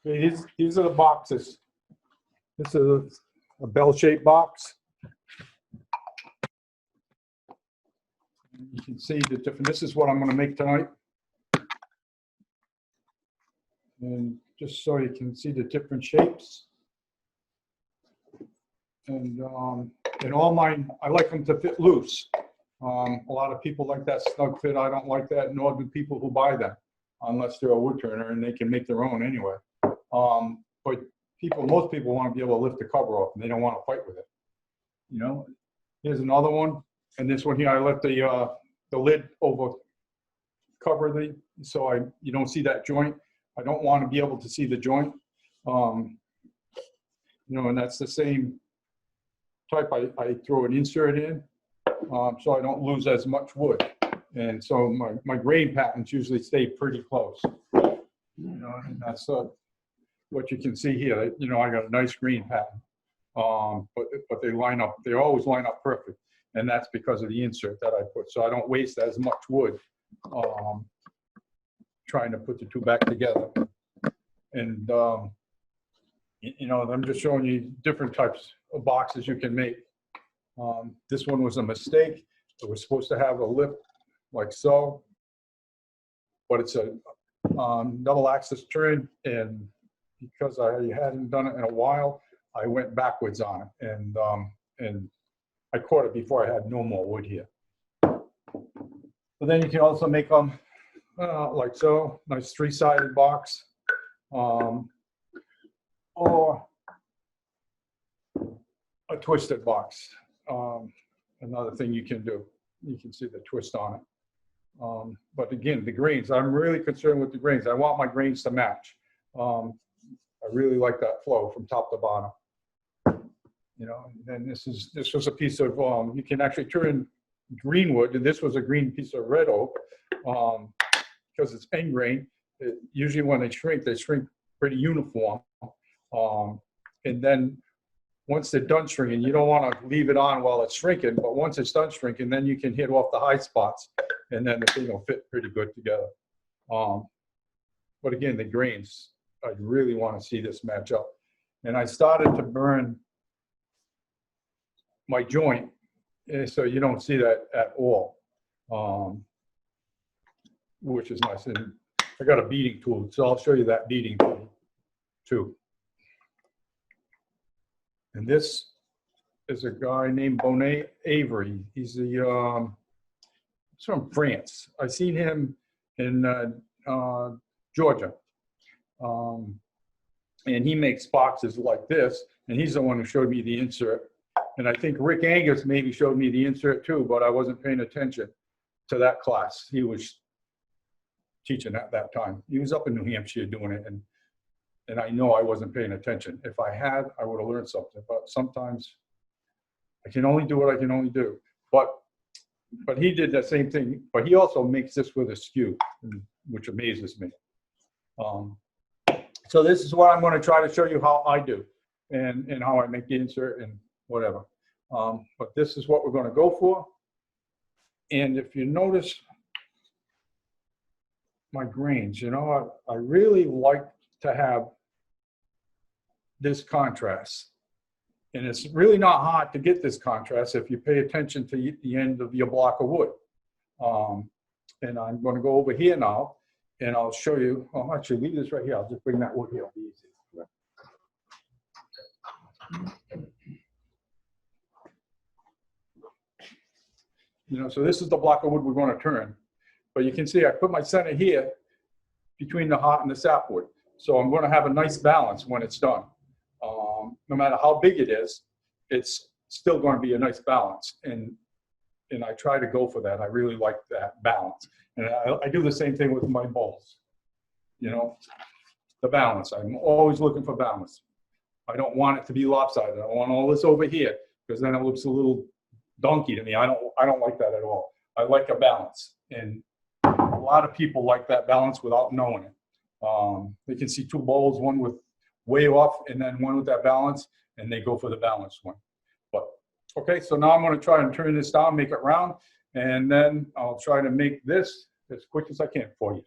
Okay, these are the boxes. This is a bell-shaped box. You can see the different, this is what I'm going to make tonight. And just so you can see the different shapes. And all mine, I like them to fit loose. A lot of people like that snug fit. I don't like that, nor do people who buy them, unless they're a wood turner and they can make their own anyway. But most people want to be able to lift the cover off, and they don't want to fight with it. You know, here's another one, and this one here, I let the lid over cover so you don't see that joint. I don't want to be able to see the joint. You know, and that's the same type. I throw an insert in, so I don't lose as much wood. And so my grain patterns usually stay pretty close. You know, and that's what you can see here. You know, I got a nice grain pattern, but they line up. They always line up perfect, and that's because of the insert that I put. So I don't waste as much wood trying to put the two back together. And you know, I'm just showing you different types of boxes you can make. This one was a mistake. It was supposed to have a lip like so, but it's a double axis turn, and because I hadn't done it in a while, I went backwards on it, and I caught it before I had no more wood here. But then you can also make them like so, nice three-sided box, or a twisted box. Another thing you can do. You can see the twist on it. But again, the grains, I'm really concerned with the grains. I want my grains to match. I really like that flow from top to bottom. You know, and this was a piece of, you can actually turn green wood, and this was a green piece of red oak, because it's end grain. Usually when they shrink pretty uniform. And then once they're done shrinking, you don't want to leave it on while it's shrinking, but once it's done shrinking, then you can hit off the high spots, and then the thing will fit pretty good together. But again, the grains, I really want to see this match up. And I started to burn my joint, so you don't see that at all, which is nice. And I got a beating tool, so I'll show you that beating tool too. And this is a guy named Bonnet Avery. He's from France. I seen him in Georgia. And he makes boxes like this, and he's the one who showed me the insert. And I think Rick Angus maybe showed me the insert too, but I wasn't paying attention to that class. He was teaching at that time. He was up in New Hampshire doing it, and I know I wasn't paying attention. If I had, I would have learned something, but sometimes I can only do what I can only do. But he did that same thing, but he also makes this with a skew, which amazes me. So this is what I'm going to try to show you how I do, and how I make the insert and whatever. But this is what we're going to go for. And if you notice my grains, you know, I really like to have this contrast. And it's really not hard to get this contrast if you pay attention to the end of your block of wood. And I'm going to go over here now, and I'll show you. I'll actually leave this right here. I'll just bring that wood here. It'll be easy. You know, so this is the block of wood we're going to turn. But you can see I put my center here between the heart and the sapwood. So I'm going to have a nice balance when it's done. No matter how big it is, it's still going to be a nice balance. And I try to go for that. I really like that balance. And I do the same thing with my bowls. You know, the balance. I'm always looking for balance. I don't want it to be lopsided. I want all this over here, because then it looks a little donkey to me. I don't like that at all. I like a balance. And a lot of people like that balance without knowing it. They can see two bowls, one with way off and then one with that balance, and they go for the balanced one. But okay, so now I'm going to try and turn this down, make it round, and then I'll try to make this as quick as I can for you.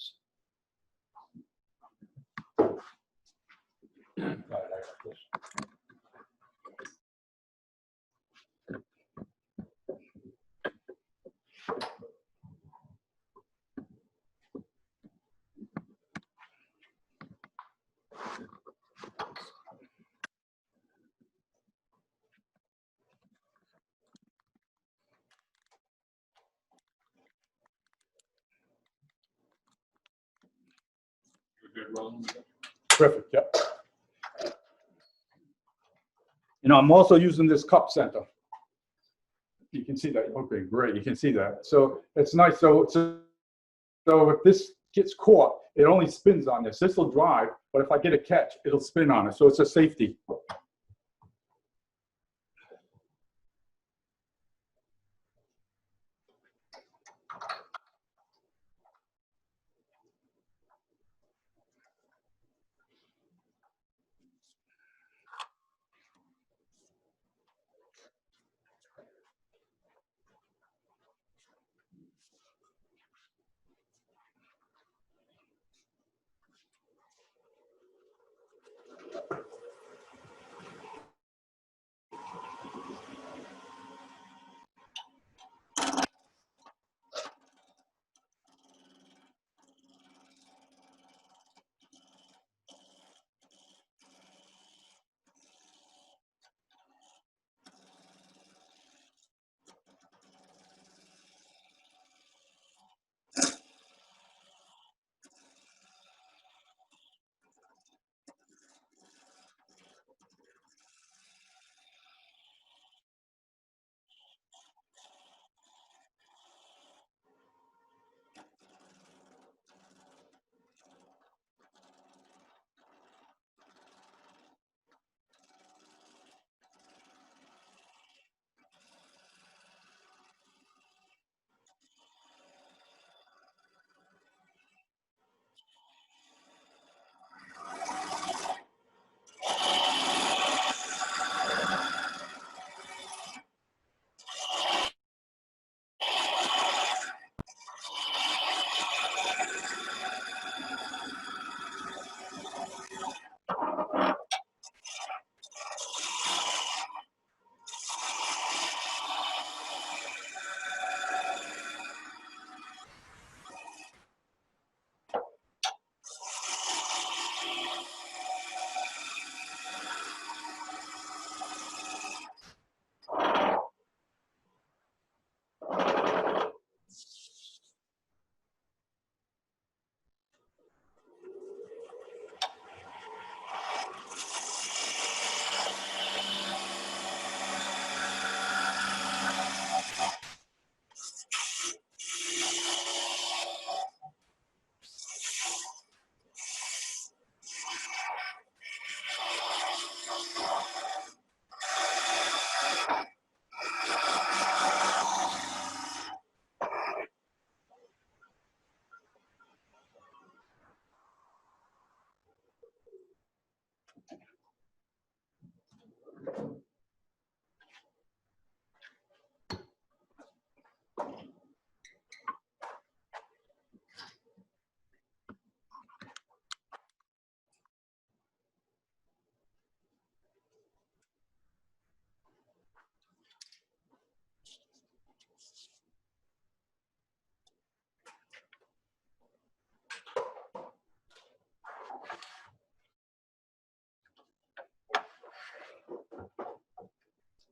Good, Roland. Perfect, yep. You know, I'm also using this cup center. You can see that. Okay, great. You can see that. So it's nice. So if this gets caught, it only spins on this. This will drive, but if I get a catch, it'll spin on it. So it's a safety.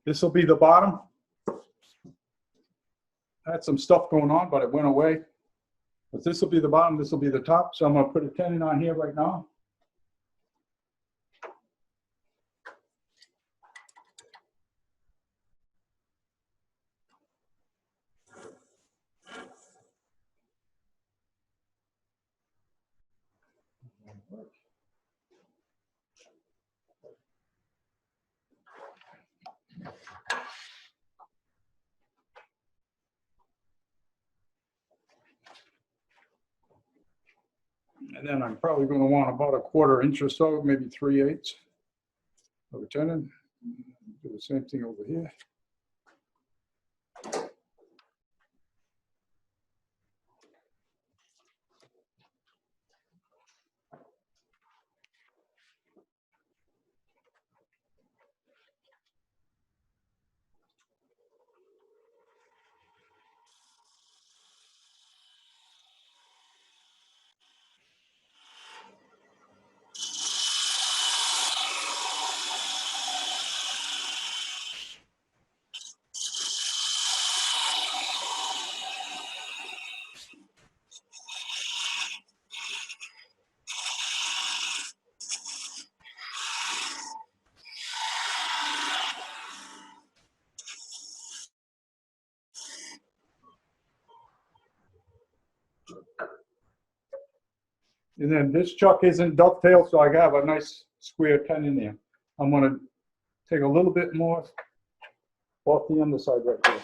This will be the bottom. I had some stuff going on, but it went away. But this will be the bottom, this will be the top. So I'm going to put a tenon on here right now. And then I'm probably going to want about a 1/4 inch or so, maybe 3/8 of a tenon. Do the same thing over here. And then this chuck isn't dovetailed, so I have a nice square 10 in there. I'm gonna take a little bit more off the underside right there.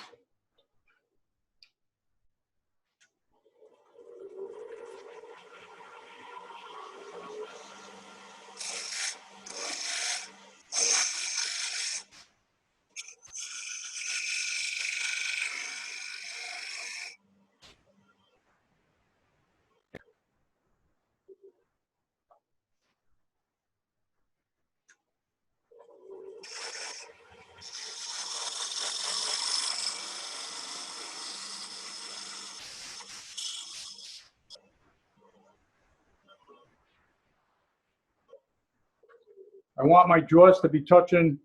I want my jaws to be touching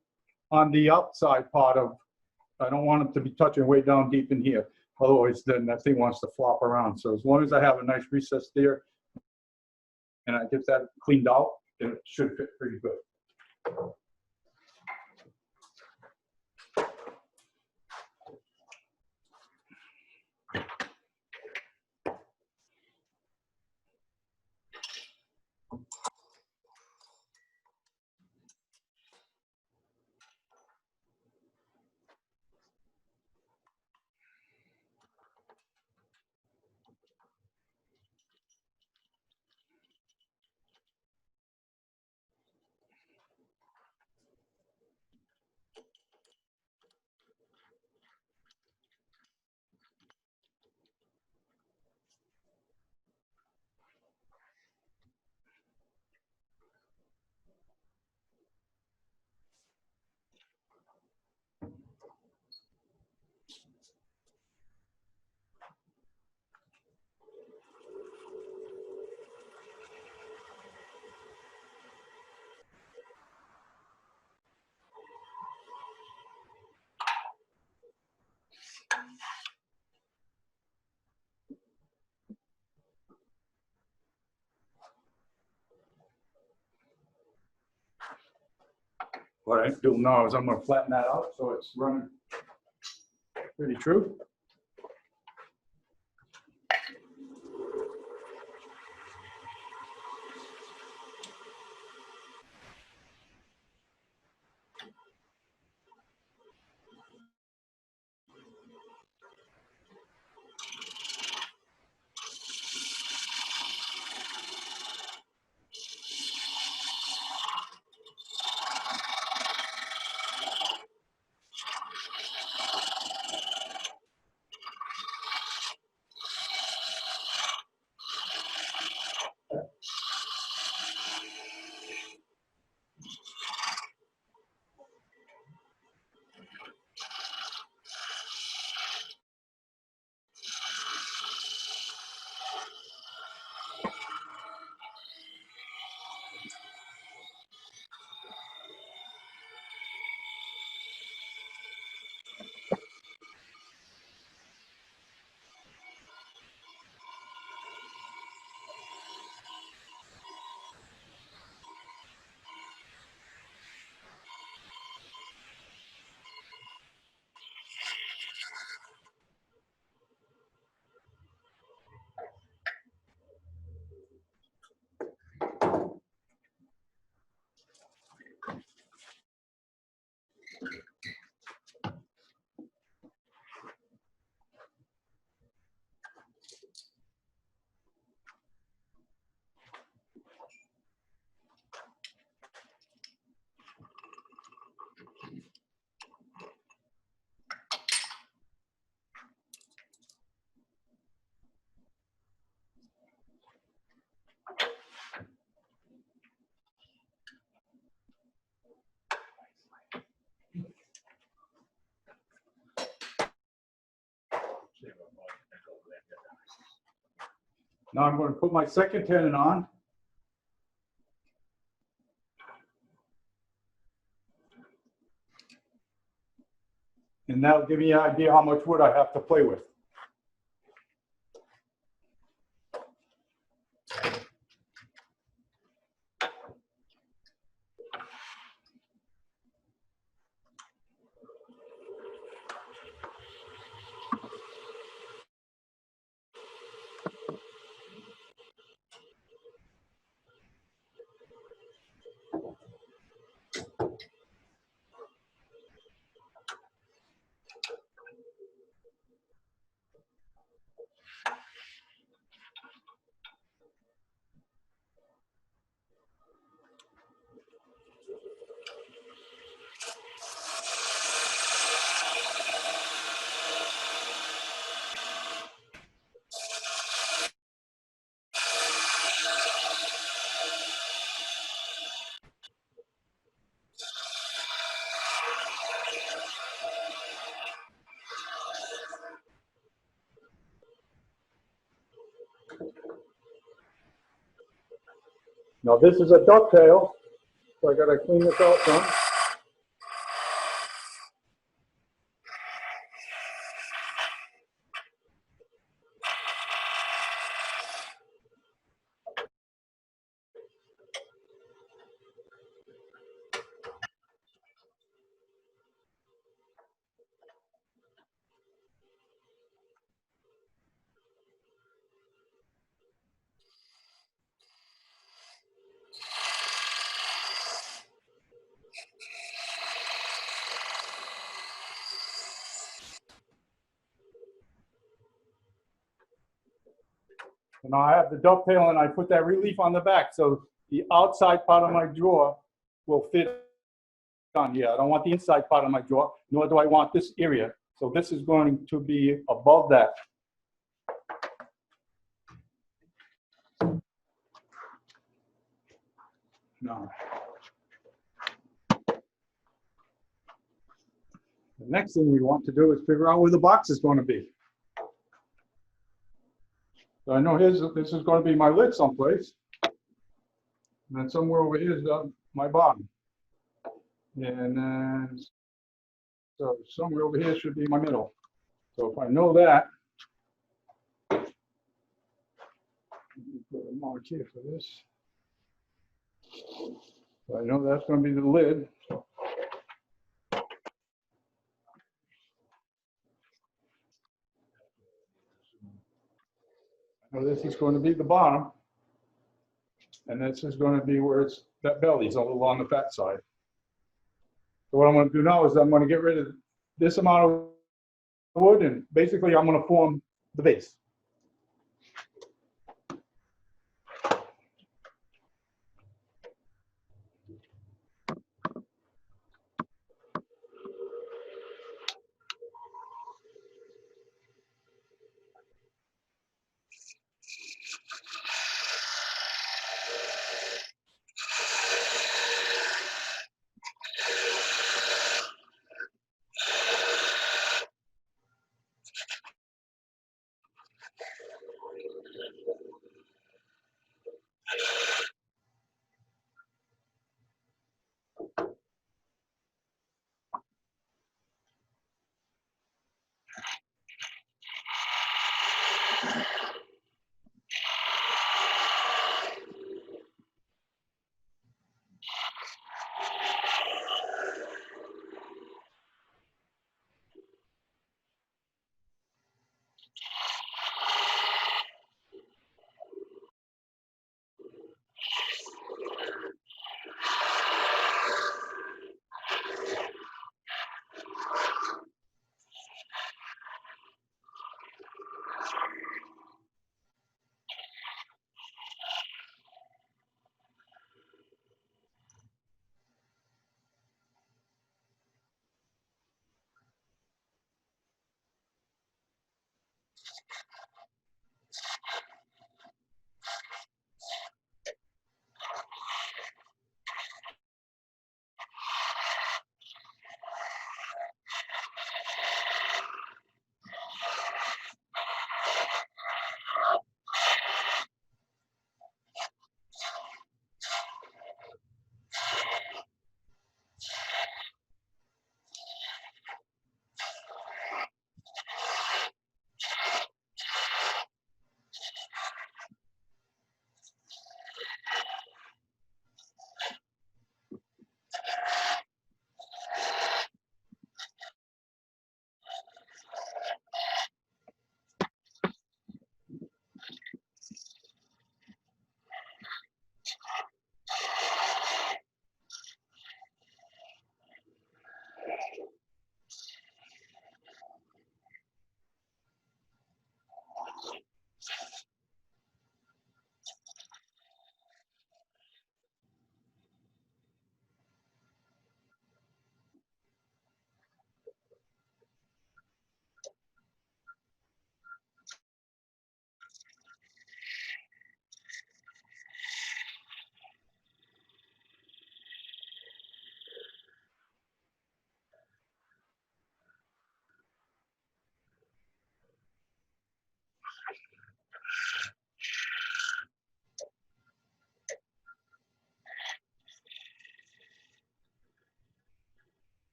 on the outside part of, I don't want them to be touching way down deep in here. Otherwise, then that thing wants to flop around. So as long as I have a nice recess there and I get that cleaned out, it should fit pretty good. What I do now is I'm going to flatten that out so it's running pretty true. Now I'm going to put my second tenon on. And that'll give me an idea how much wood I have to play with. Now this is a dovetail, so I gotta clean this out some. And now I have the dovetail and I put that relief on the back, so the outside part of my drawer will fit on here. I don't want the inside part of my drawer, nor do I want this area. So this is going to be above that. Now, the next thing we want to do is figure out where the box is going to be. So I know this is going to be my lid someplace. And then somewhere over here is my bottom. And then, so somewhere over here should be my middle. So if I know that, let me put a mark here for this. So I know that's going to be the lid. Now this is going to be the bottom. And this is going to be where it's, that belly's a little on the fat side. So what I'm going to do now is I'm going to get rid of this amount of wood, and basically I'm going to form the base.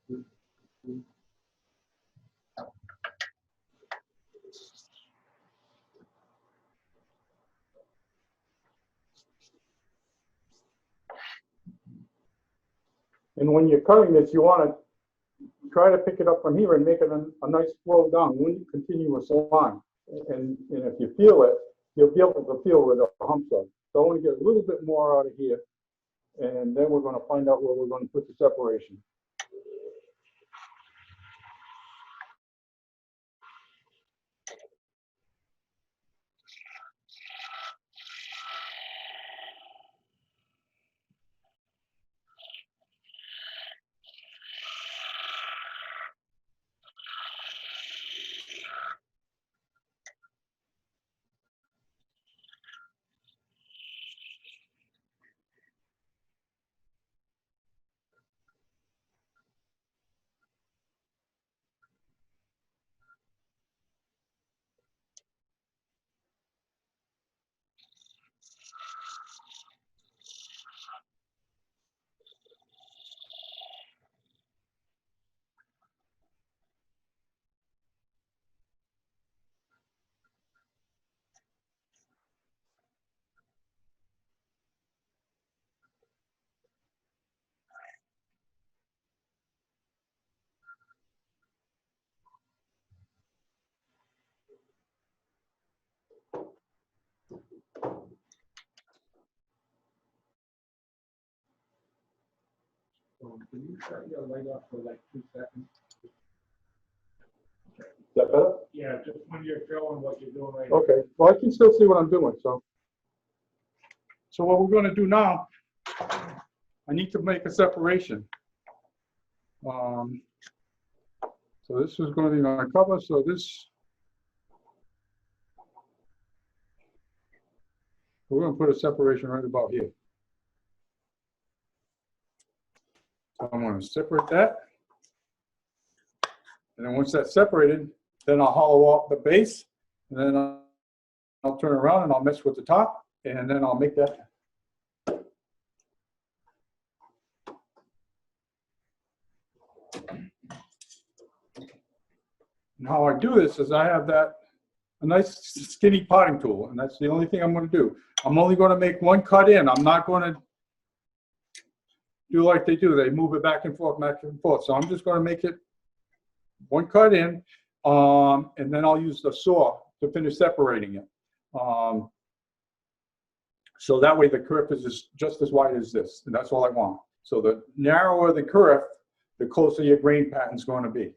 And when you're cutting this, you want to try to pick it up from here and make it a nice flow down, one continuous line. And if you feel it, you'll be able to feel where the humps are. So I want to get a little bit more out of here, and then we're going to find out where we're going to put the separation. So can you shut your light off for like 2 seconds? Is that better? Yeah, just when you're showing what you're doing right Okay. Well, I can still see what I'm doing. So what we're going to do now, I need to make a separation. So this is going to be my cover. So this, we're going to put a separation right about here. So I'm going to separate that. And then once that's separated, then I'll hollow out the base, and then I'll turn around and I'll mess with the top, and then I'll make that. And how I do this is I have a nice skinny potting tool, and that's the only thing I'm going to do. I'm only going to make one cut in. I'm not going to do like they do. They move it back and forth, back and forth. So I'm just going to make it one cut in, and then I'll use the saw to finish separating it. So that way the kerf is just as wide as this, and that's all I want. So the narrower the kerf, the closer your grain pattern is going to be.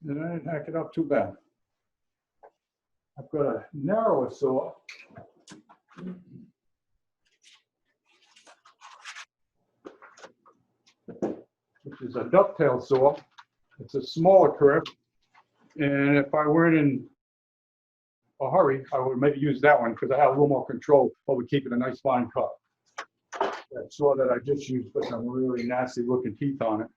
And I didn't hack it up too bad. I've got a narrower saw. Which is a dovetail saw. It's a smaller curve. And if I weren't in a hurry, I would maybe use that one because I have a little more control over keeping a nice fine cut. That saw that I just used put some really nasty looking teeth on it.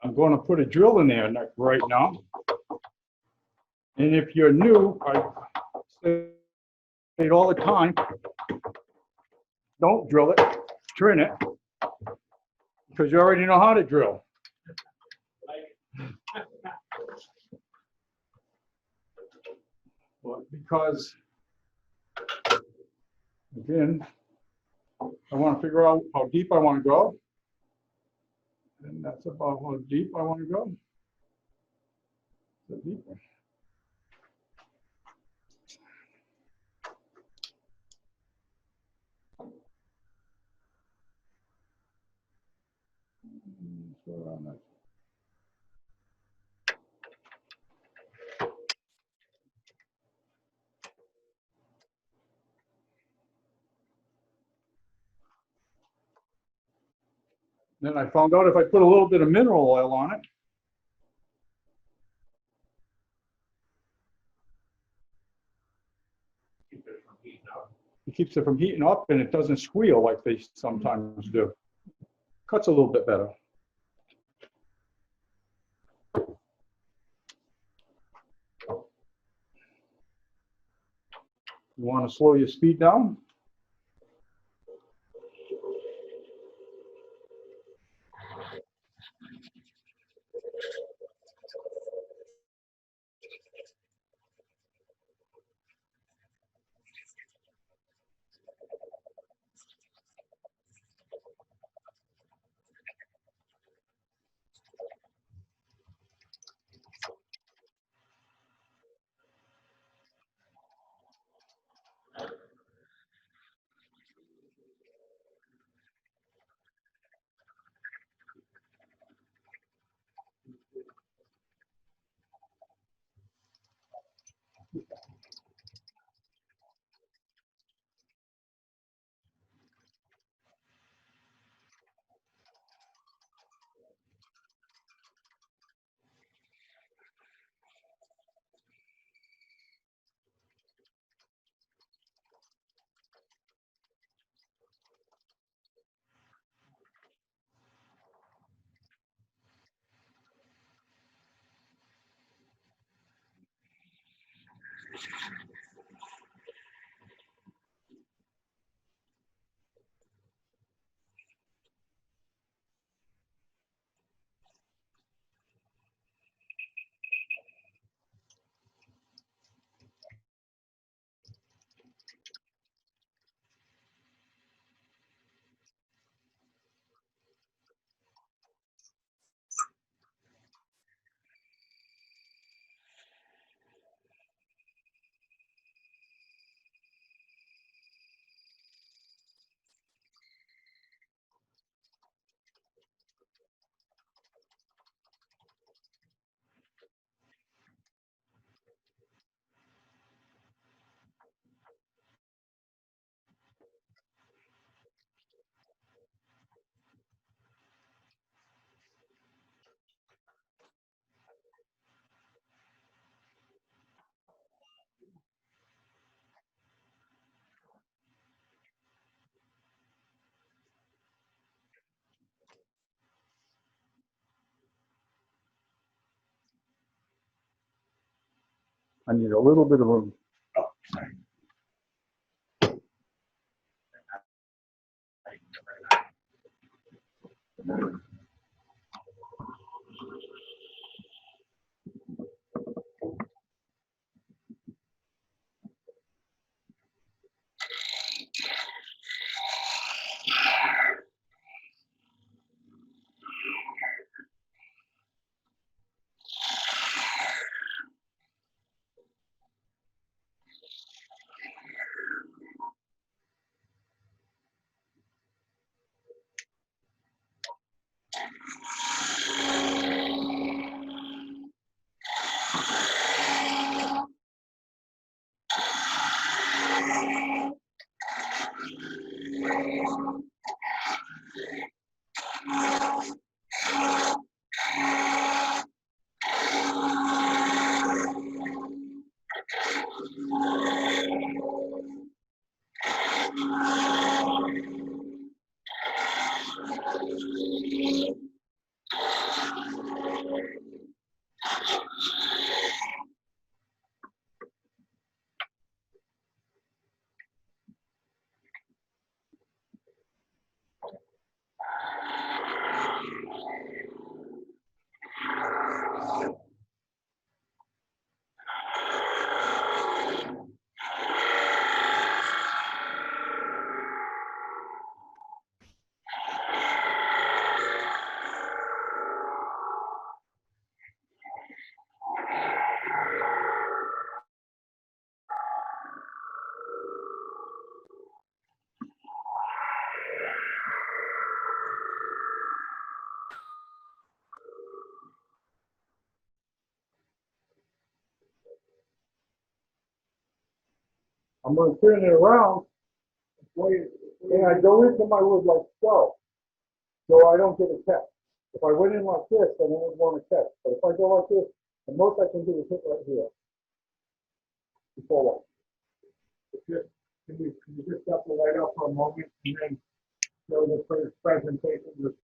I'm going to put a drill in there right now. And if you're new, I say it all the time, don't drill it, turn it, because you already know how to drill. But because, again, I want to figure out how deep I want to go. And that's about how deep I want to go. So deeper. So around that. Then I found out if I put a little bit of mineral oil on it, it keeps it from heating up and it doesn't squeal like they sometimes do. Cuts a little bit better. You want to slow your speed down? I need a little bit of room. I'm going to turn it around, and I go into my wood like so I don't get a catch. If I went in like this, then I would want to catch. But if I go like this, the most I can do is hit right here. Before Can you just step the light up for a moment and then show the first presentation with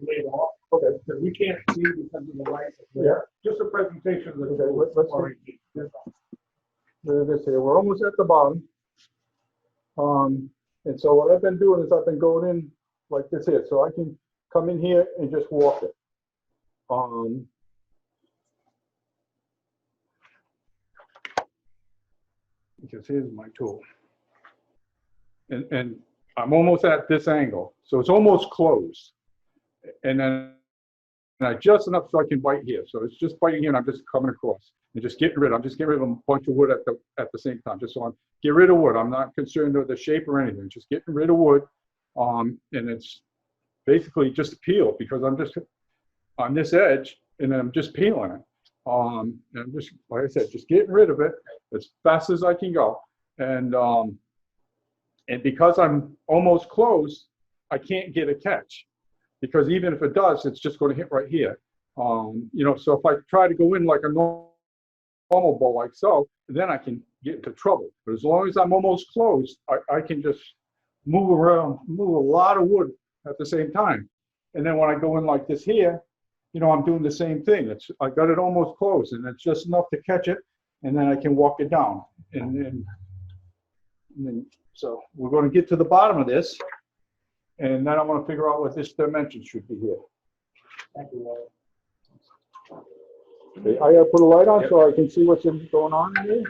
later off? Okay. Because we can't see because of the light. Yeah. Just a presentation of the. Okay, let's do this here. We're almost at the bottom. And so what I've been doing is I've been going in like this here, so I can come in here and just walk it. Because here's my tool. And I'm almost at this angle, so it's almost closed. And then I just enough so I can bite here. So it's just biting here, and I'm just coming across and just getting rid. I'm just getting rid of a bunch of wood at the same time, just so I'm get rid of wood. I'm not concerned with the shape or anything. Just getting rid of wood. And it's basically just peel because I'm just on this edge and I'm just peeling it. And I'm just, like I said, just getting rid of it as fast as I can go. And because I'm almost close, I can't get a catch because even if it does, it's just going to hit right here. So if I try to go in like a normal bowl like so, then I can get into trouble. But as long as I'm almost close, I can just move around, move a lot of wood at the same time. And then when I go in like this here, I'm doing the same thing. I got it almost closed, and it's just enough to catch it, and then I can walk it down. And then so we're going to get to the bottom of this, and then I'm going to figure out what this dimension should be here. Thank you, Roland. Okay, I got to put a light on so I can see what's going on in here.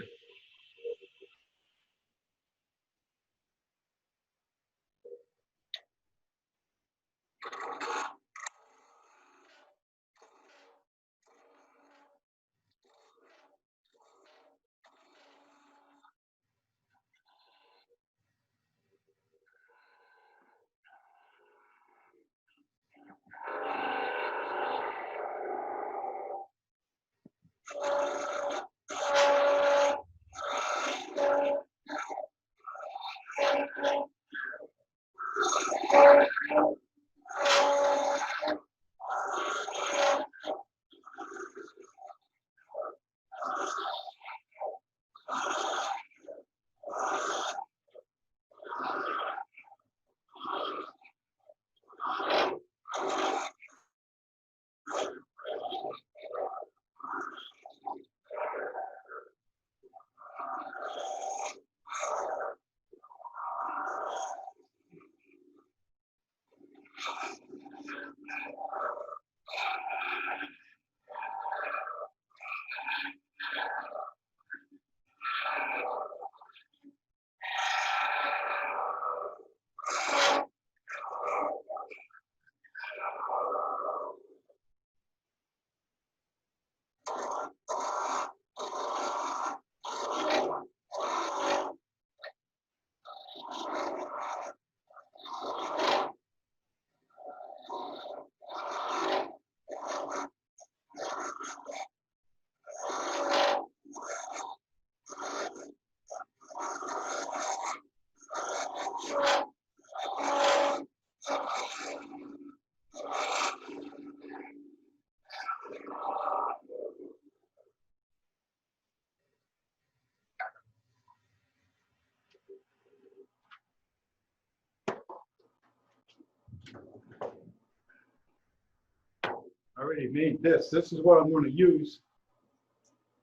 I already made this. This is what I'm going to use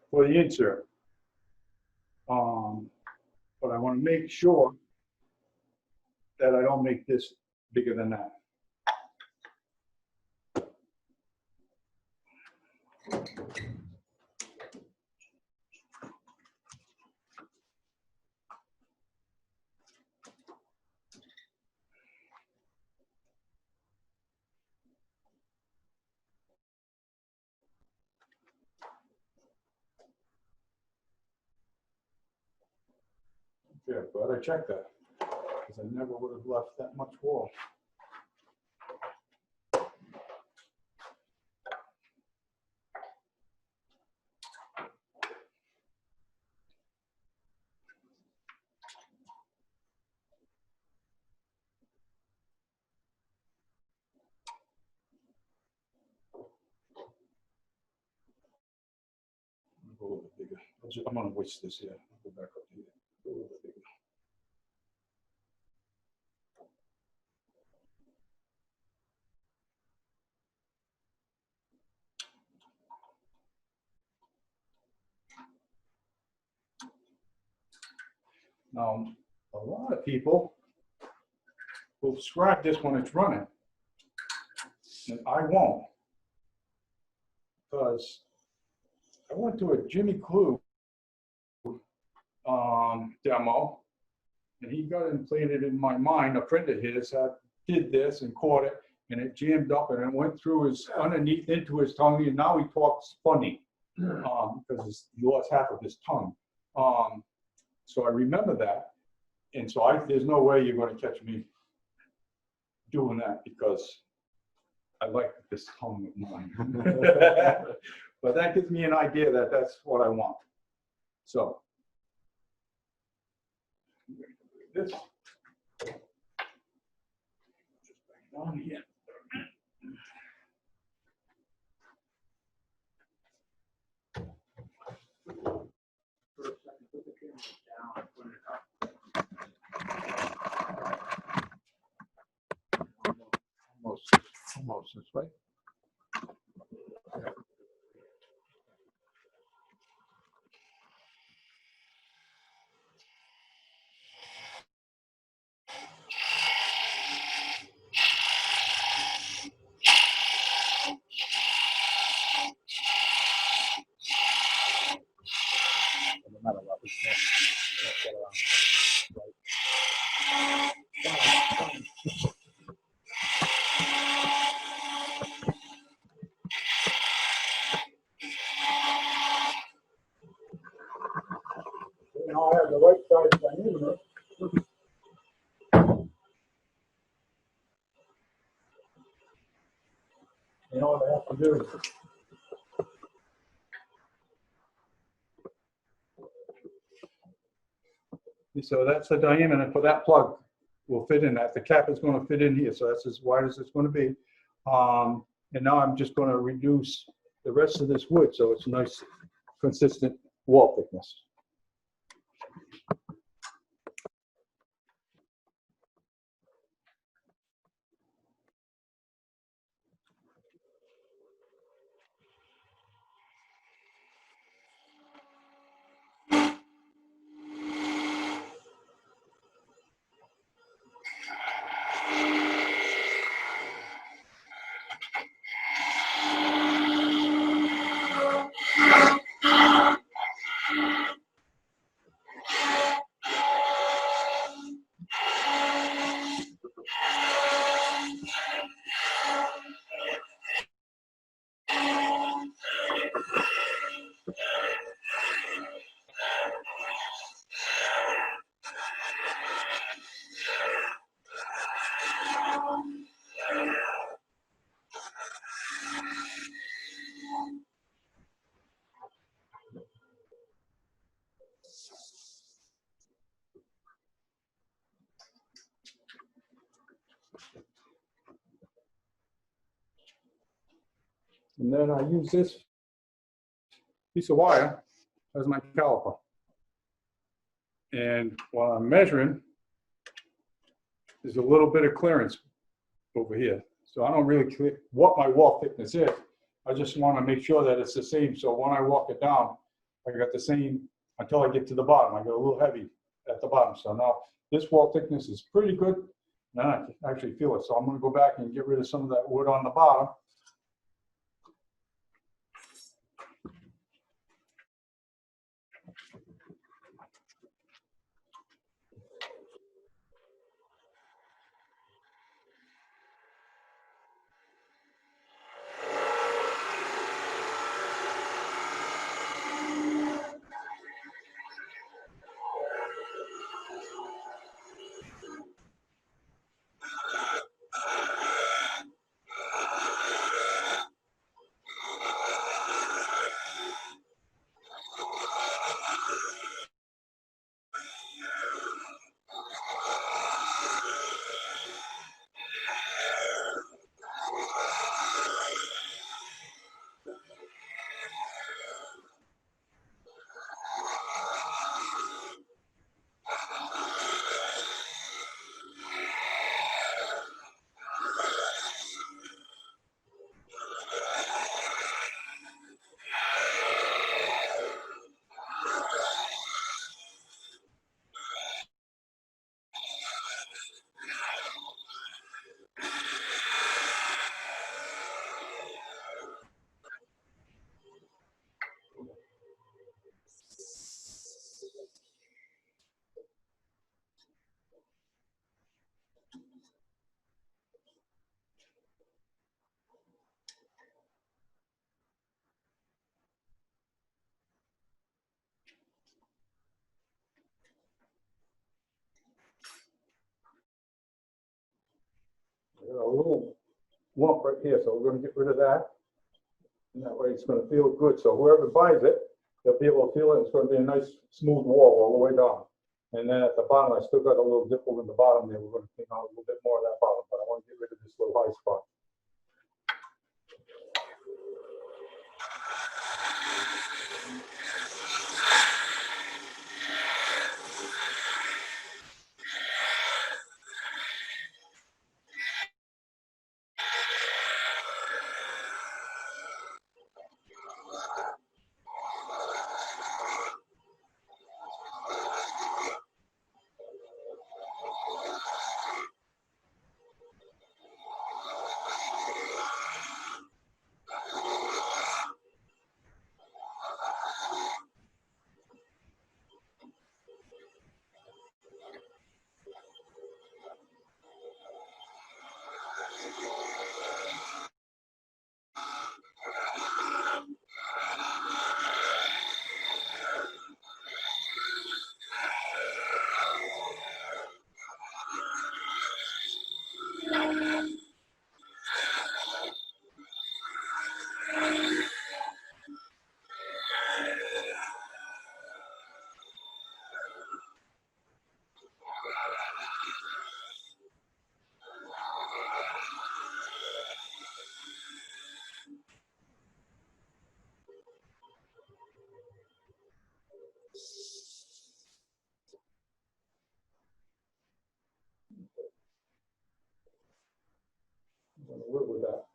for the insert. But I want to make sure that I don't make this bigger than that. Yeah, glad I checked that, because I never would have left that much wall. Go a little bit bigger. I'm gonna waste this here. I'll go back up here. Go a little bit bigger. Now, a lot of people will describe this when it's running, and I won't, because I went to a Jimmy Clue demo, and he got it and played it in my mind. A friend of his did this and caught it, and it jammed up and it went through his underneath into his tongue, and now he talks funny because he lost half of his tongue. So I remember that, and so there's no way you're going to catch me doing that, because I like this tongue of mine. But that gives me an idea that that's what I want. So this down here. Almost this way. No matter what, we can't get around. Now I have the right side diameter. You know what I have to do? So that's the diameter for that plug will fit in that. The cap is going to fit in here, so that's as wide as it's going to be. And now I'm just going to reduce the rest of this wood so it's a nice, consistent wall thickness. And then I use this piece of wire as my caliper. And while I'm measuring, there's a little bit of clearance over here. So I don't really care what my wall thickness is. I just want to make sure that it's the same, so when I walk it down, I got the same until I get to the bottom. I get a little heavy at the bottom. So now this wall thickness is pretty good. Now I can actually feel it. So I'm going to go back and get rid of some of that wood on the bottom. I got a little lump right here, so we're going to get rid of that. And that way it's going to feel good. So whoever buys it, they'll be able to feel it. It's going to be a nice smooth wall all the way down. And then at the bottom, I still got a little dimple in the bottom there. We're going to clean out a little bit more of that bottom, but I want to get rid of this little high spot. I'm going to work with that.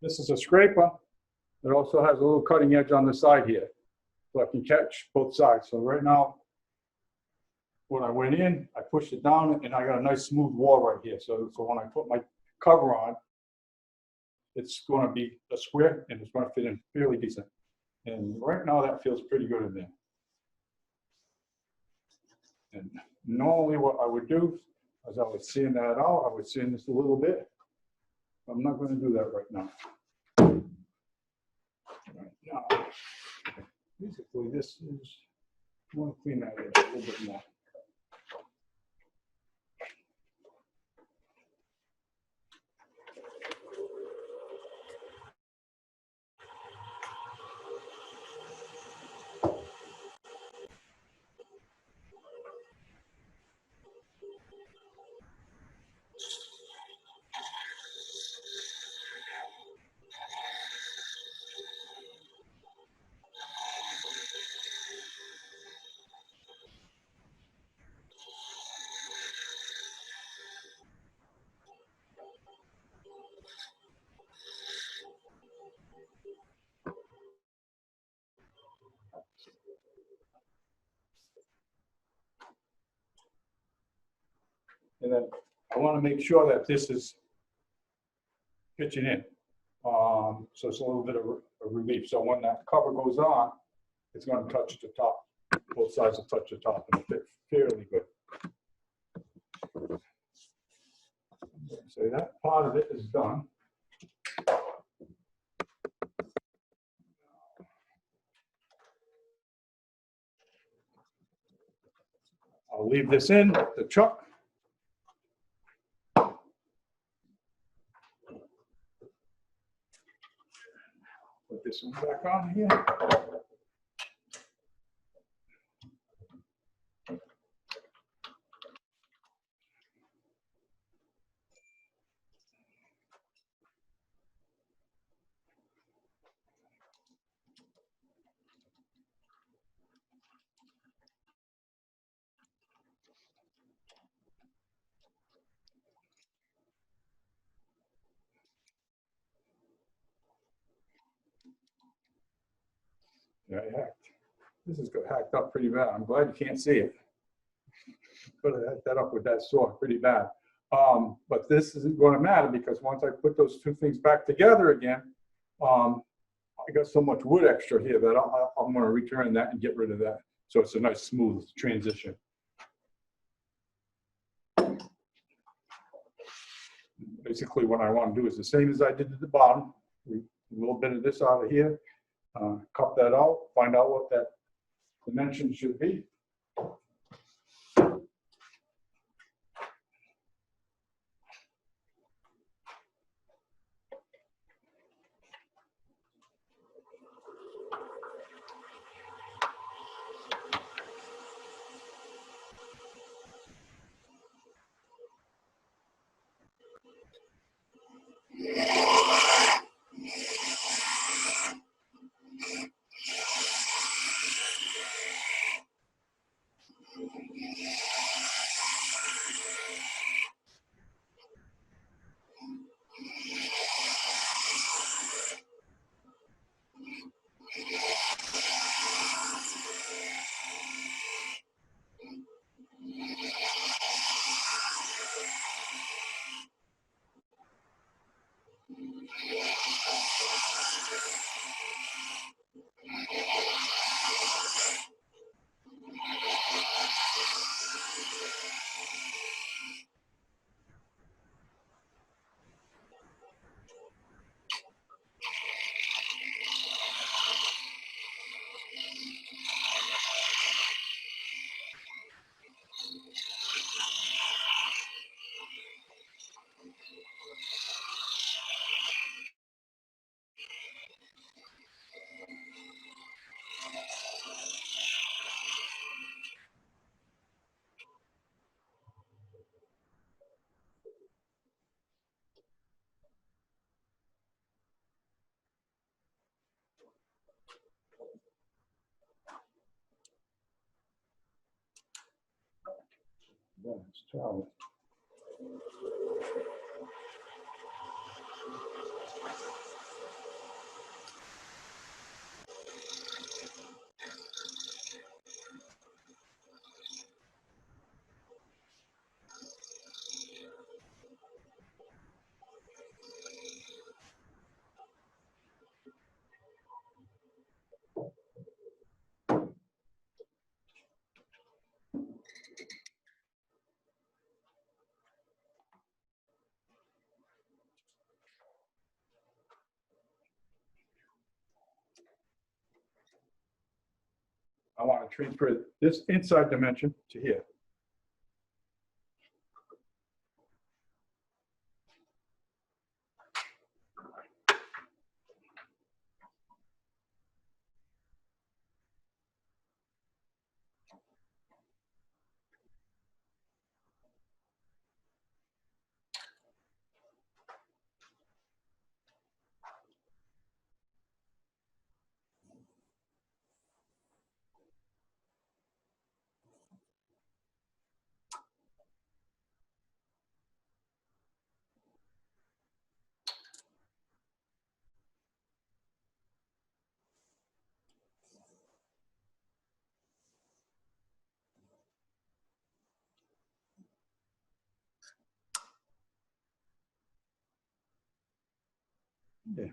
This is a scraper. It also has a little cutting edge on the side here, so I can catch both sides. So right now, when I went in, I pushed it down and I got a nice smooth wall right here. So when I put my cover on, it's going to be a square and it's going to fit in fairly decent. And right now that feels pretty good in there. And normally what I would do is I would sand that out. I would sand this a little bit. I'm not going to do that right now. Right now, basically this is, I want to clean that edge a little bit more. And then I want to make sure that this is pitching in. So it's a little bit of a relief. So when that cover goes on, it's going to touch the top. Both sides will touch the top and fit fairly good. So that part of it is done. I'll leave this in the chuck. Put this one back on here. Yeah, this is hacked up pretty bad. I'm glad you can't see it. Could have hacked that up with that saw pretty bad. But this isn't going to matter because once I put those two things back together again, I got so much wood extra here that I'm going to return that and get rid of that. So it's a nice smooth transition. Basically what I want to do is the same as I did at the bottom. A little bit of this out of here, cut that out, find out what that dimension should be. That's Charlie. I want to transfer this inside dimension to here. Yeah.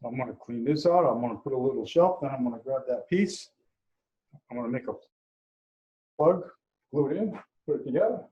I'm going to clean this out. I'm going to put a little shelf. Then I'm going to grab that piece. I'm going to make a plug, glue it in, put it together.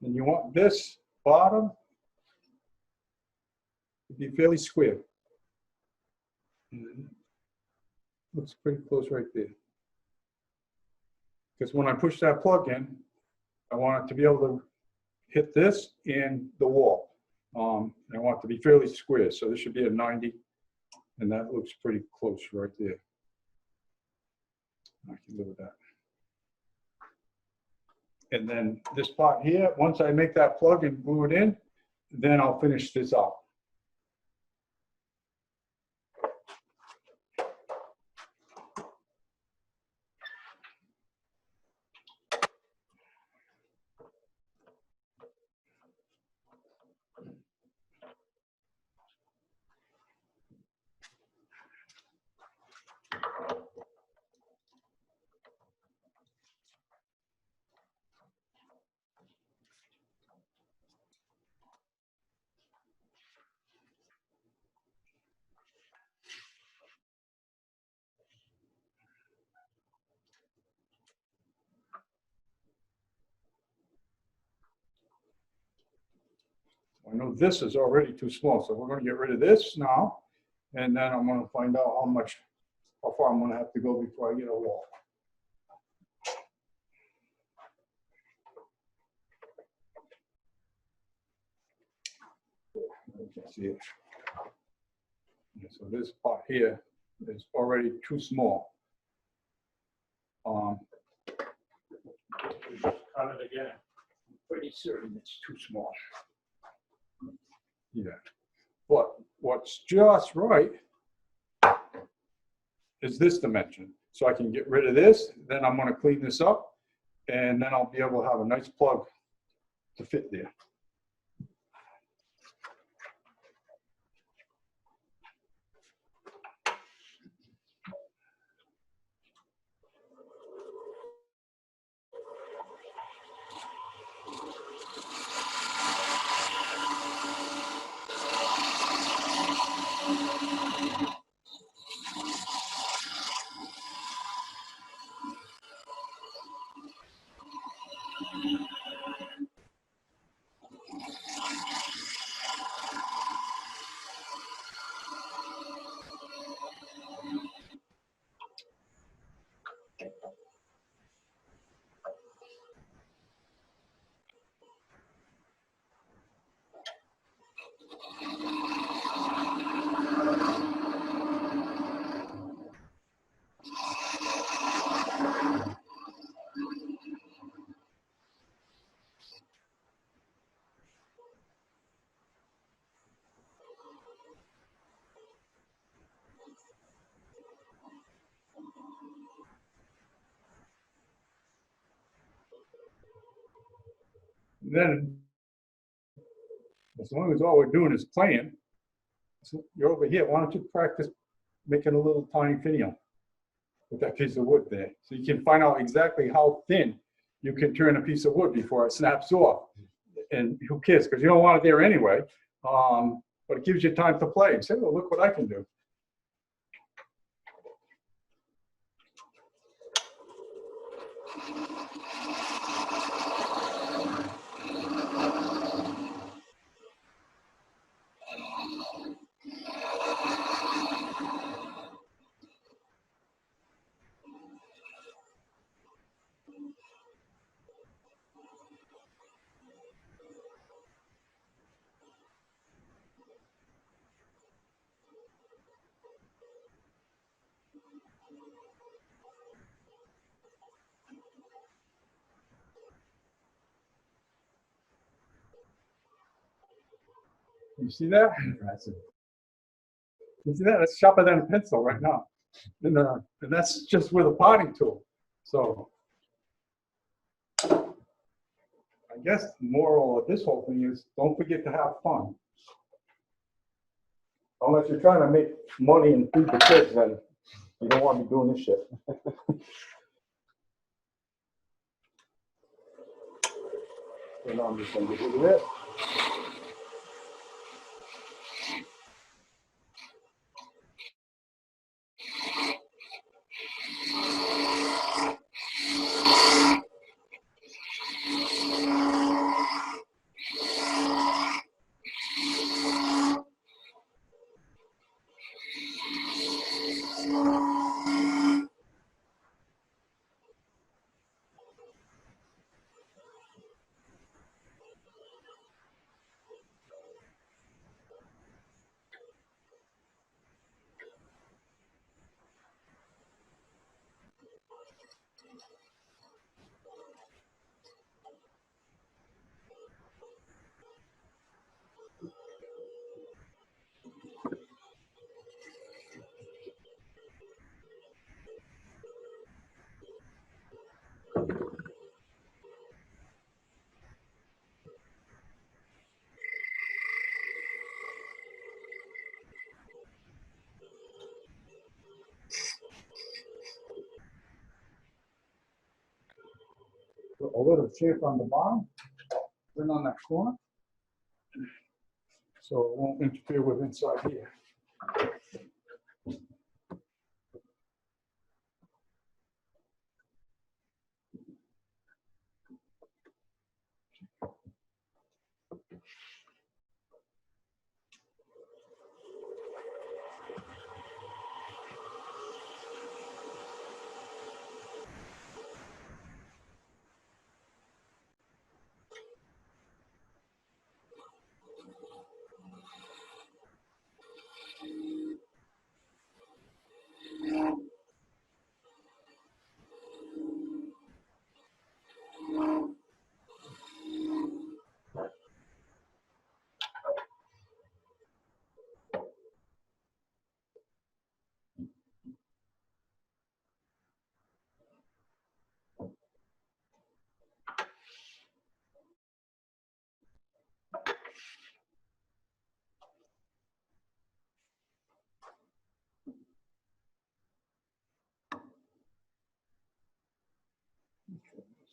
And you want this bottom to be fairly square. And looks pretty close right there. Because when I push that plug in, I want it to be able to hit this and the wall. And I want it to be fairly square. So this should be a 90. And that looks pretty close right there. I can live with that. And then this part here, once I make that plug and glue it in, then I'll finish this out. I know this is already too small, so we're going to get rid of this now, and then I'm going to find out how far I'm going to have to go before I get a wall. You can see it. So this part here is already too small. Cut it again. I'm pretty certain it's too small. Yeah, but what's just right is this dimension. So I can get rid of this, then I'm gonna clean this up, and then I'll be able to have a nice plug to fit there. Then, as long as all we're doing is playing, so you're over here, why don't you practice making a little tiny video with that piece of wood there? So you can find out exactly how thin you can turn a piece of wood before it snaps off. And who cares? Because you don't want it there anyway. But it gives you time to play and say, well, look what I can do. You see that? You see that? It's sharper than a pencil right now. And that's just with a potting tool. So I guess the moral of this whole thing is don't forget to have fun. Unless you're trying to make money and feed the kids, then you don't want to be doing this shit. So now I'm just going to get rid of it. Put a little shape on the bottom, then on that corner, so it won't interfere with inside here.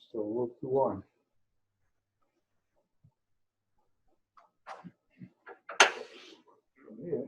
Still a little too long. Yeah.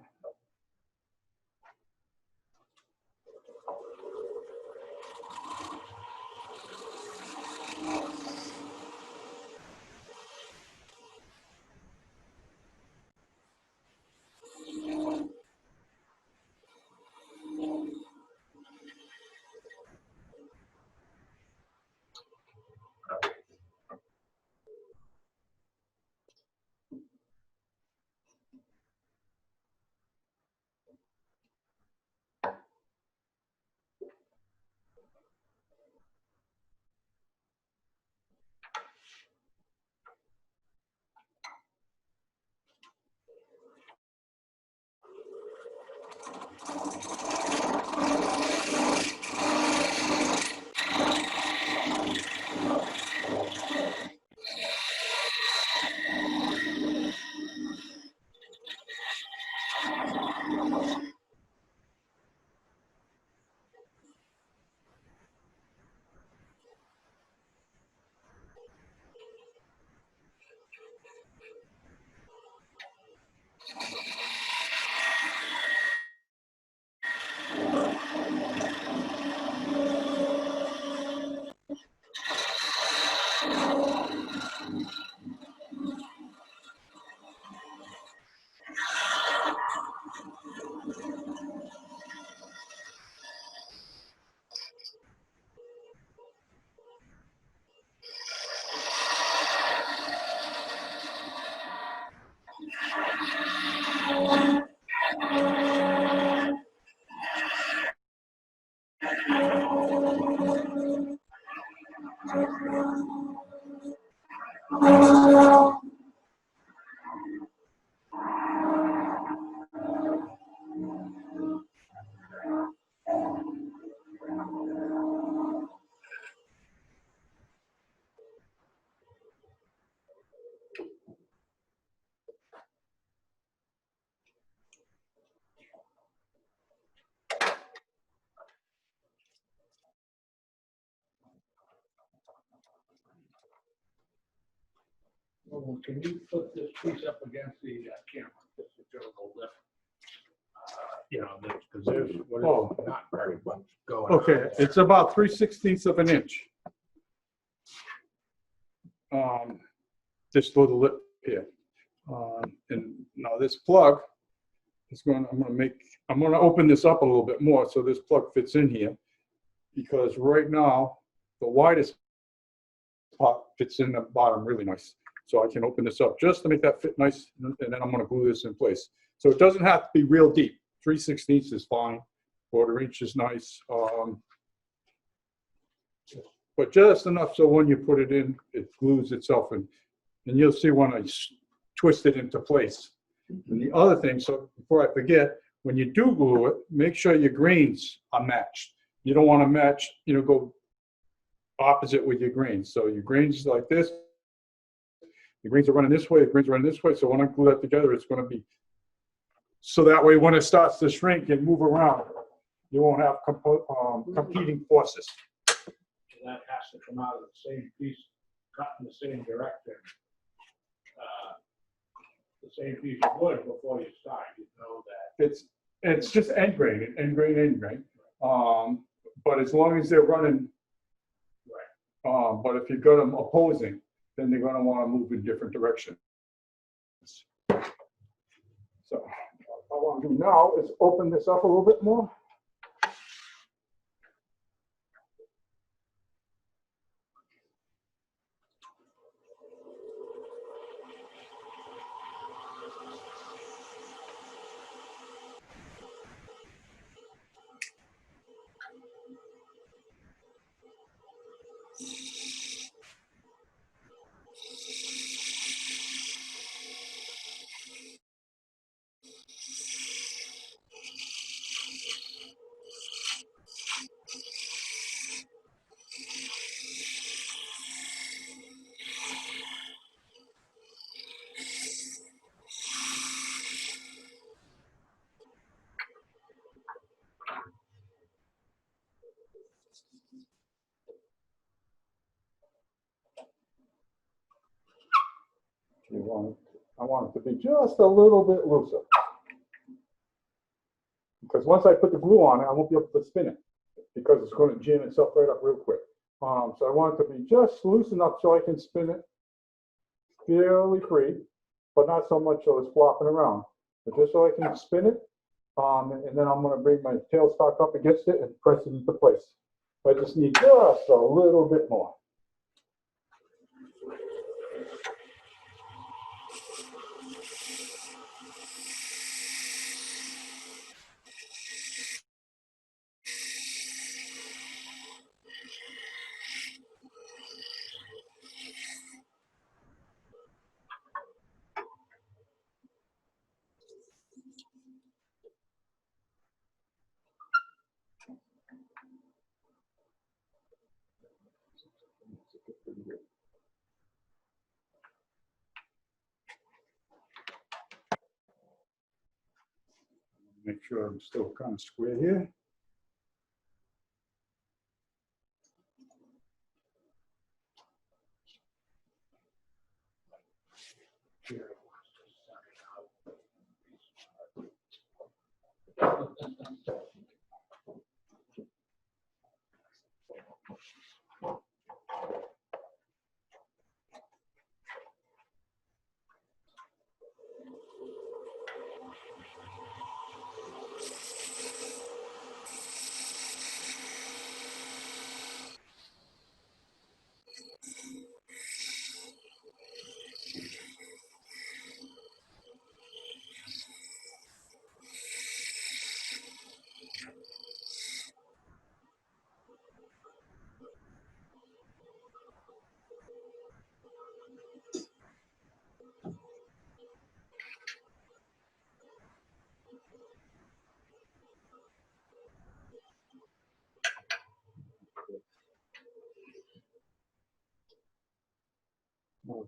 Well, can you put this piece up against the camera, just to show the lift? You know, because there's, Oh. not very much going on. Okay, it's about 3/16 of an inch. This little lip here. And now this plug is I'm gonna open this up a little bit more so this plug fits in here. Because right now, the widest part fits in the bottom really nice. So I can open this up just to make that fit nice, and then I'm gonna glue this in place. So it doesn't have to be real deep. 3/16 is fine, 1/4 inch is nice. But just enough so when you put it in, it glues itself in. And you'll see when I twist it into place. And the other thing, so before I forget, when you do glue it, make sure your grains are matched. You don't want to match, go opposite with your grains. So your grains like this, the grains are running this way, the grains are running this way. So when I glue that together, it's going to be, so that way when it starts to shrink and move around, you won't have competing forces. That has to come out of the same piece, cut in the same direction. The same piece of wood before you start, you know that. It's just end grain. But as long as they're running, Right. but if you've got them opposing, then they're going to want to move in different directions. So what I want to do now is open this up a little bit more. I want it to be just a little bit looser. Because once I put the glue on it, I won't be able to spin it because it's going to jam itself right up real quick. So I want it to be just loose enough so I can spin it fairly free, but not so much so it's flopping around. But just so I can spin it, and then I'm going to bring my tailstock up against it and press it into place. I just need just a little bit more. Make sure I'm still kind of square here.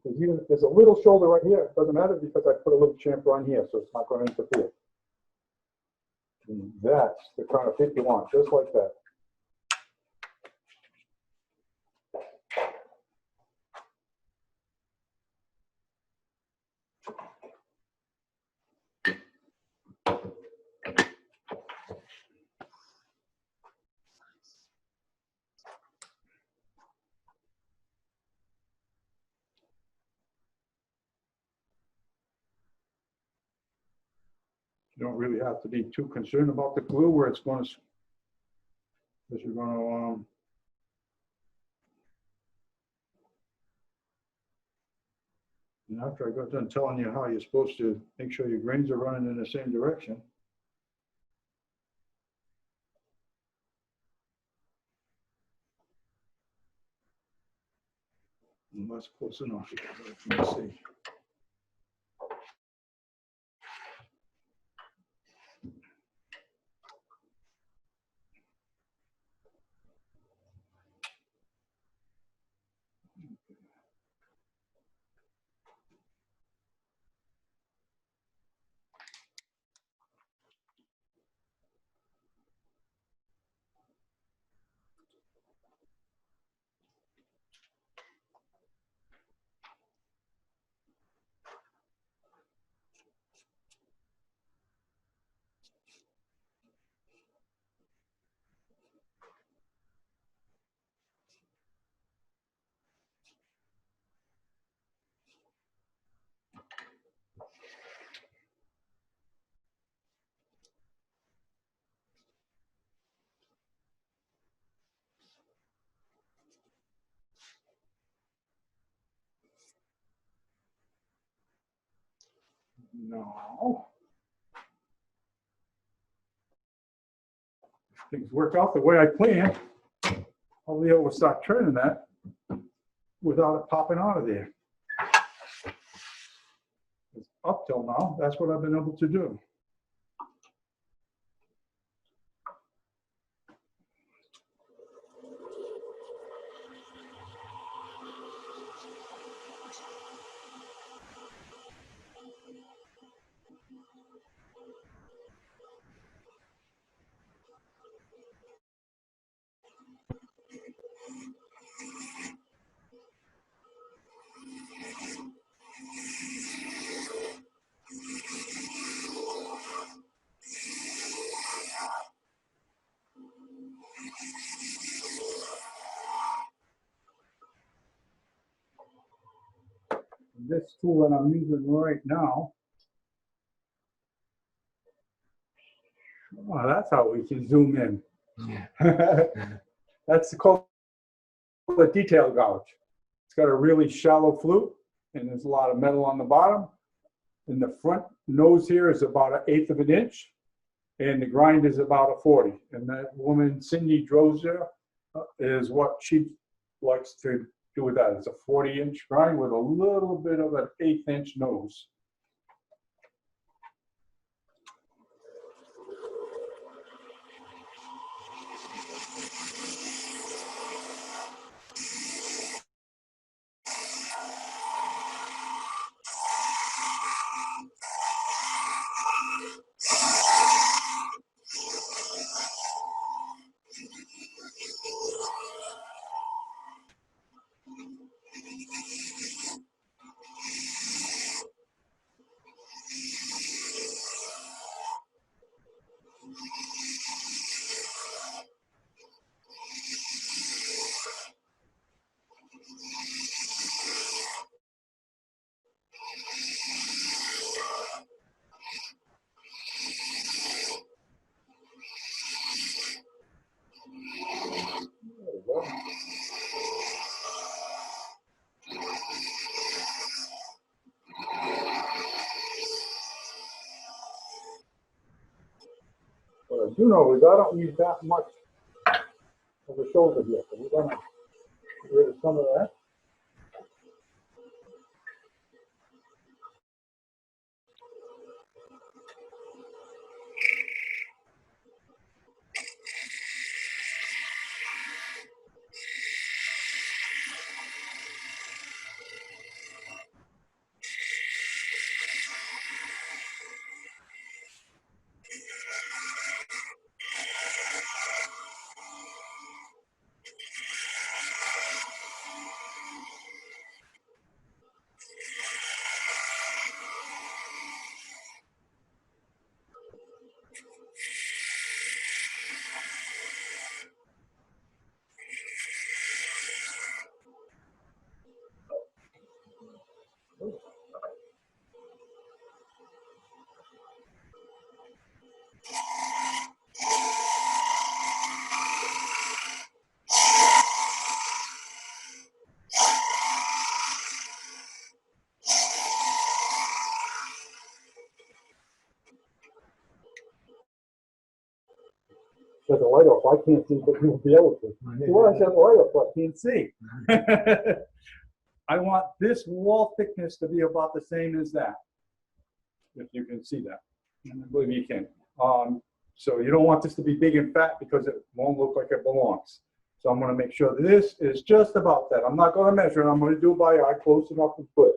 Because even if there's a little shoulder right here, it doesn't matter because I put a little chamfer on here, so it's not going to interfere. And that's the kind of fit you want, just like that. You don't really have to be too concerned about the glue where it's going to, because you're going to, and after I got done telling you how you're supposed to make sure your grains are running in the same direction. And that's close enough. Let's see. No. If things work out the way I planned, I'll be able to start turning that without it popping out of there. Up till now, that's what I've been able to do. this tool that I'm using right now. Oh, that's how we can zoom in. That's called a detail gouge. It's got a really shallow flute, and there's a lot of metal on the bottom. And the front nose here is about 1/8 of an inch, and the grind is about a 40. And that woman, Cindy Drozer, is what she likes to do with that. It's a 40-inch grind with a little bit of an 1/8 inch nose. What I do know is I don't use that much of the shoulder here, so we're gonna get rid of some of that. Shut the light off. I can't see, but you'll be able to. So what I shut the light off, I can't see. I want this wall thickness to be about the same as that, if you can see that. And I believe you can. So you don't want this to be big and fat because it won't look like it belongs. So I'm going to make sure this is just about that. I'm not going to measure it. I'm going to do it by eye, close enough and put.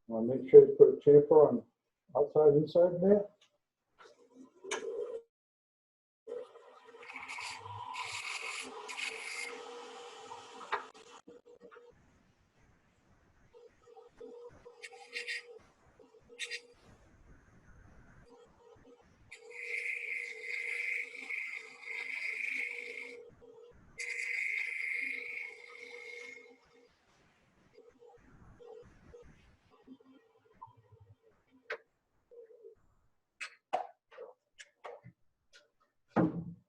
Make sure you put a chamfer on outside, inside there.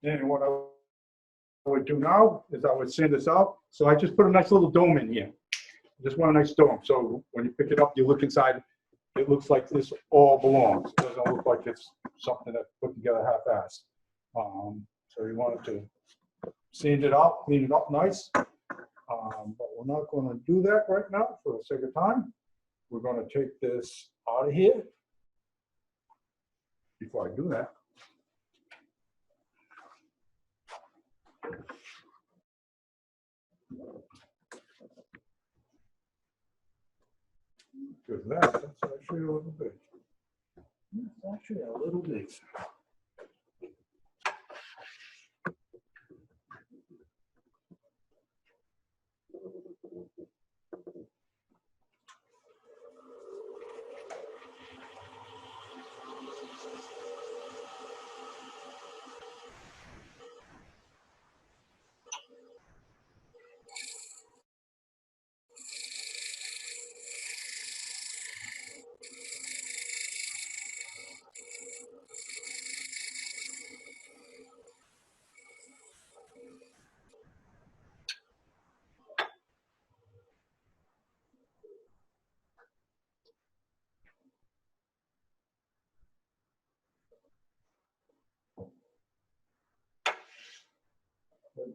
And what I would do now is I would sand this out. So I just put a nice little dome in here. Just want a nice dome. So when you pick it up, you look inside, it looks like this all belongs. It doesn't look like it's something that's put together half-assed. So you wanted to sand it out, clean it up nice. But we're not going to do that right now for the sake of time. We're going to take this out of here. Before I do that, because that's actually a little big. It's actually a little big.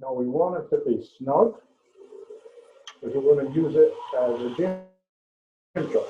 Now we want it to be snug, because we're going to use it as a jam jar.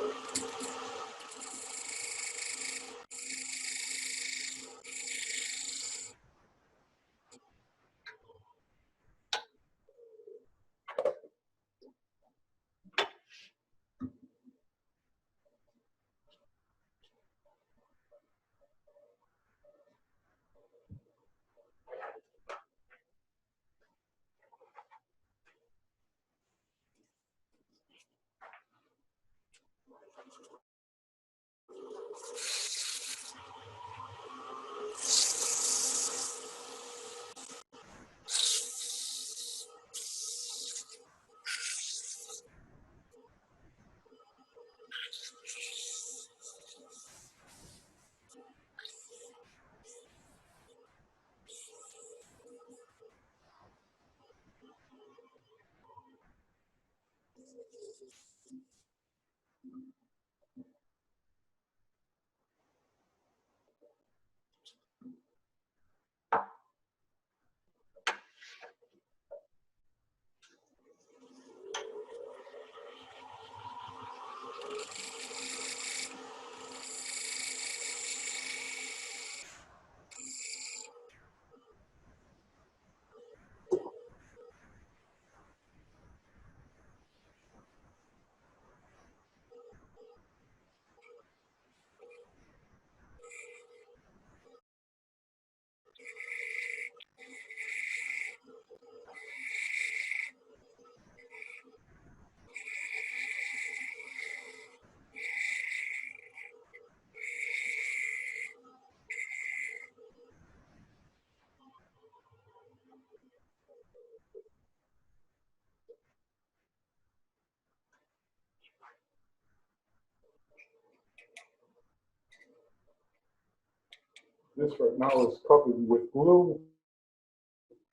This right now is covered with glue.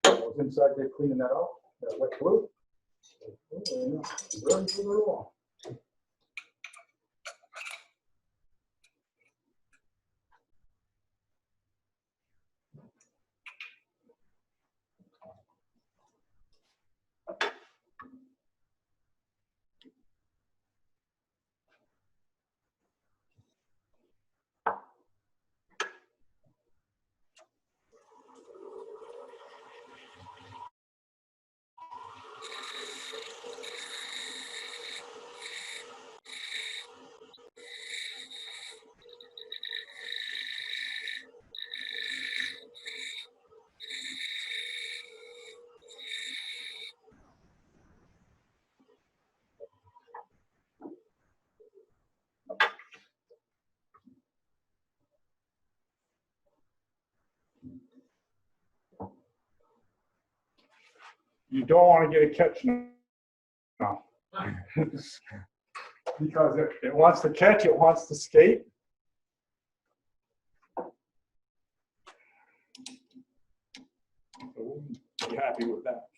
I was inside there cleaning that out, that wet glue. Oh, very good at all. you don't want to get a catch now. Because it wants to catch, it wants to skate. So we'll be happy with that.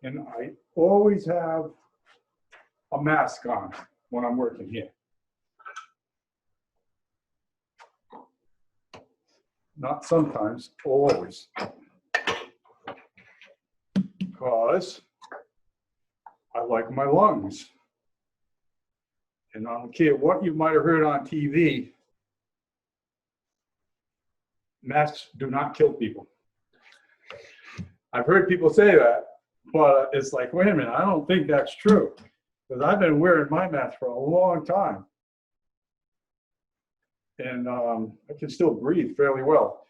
And I always have a mask on when I'm working here. Not sometimes, always. Because I like my lungs. And I don't care what you might have heard on TV, masks do not kill people. I've heard people say that, but it's like, wait a minute, I don't think that's true. Because I've been wearing my mask for a long time. And I can still breathe fairly well.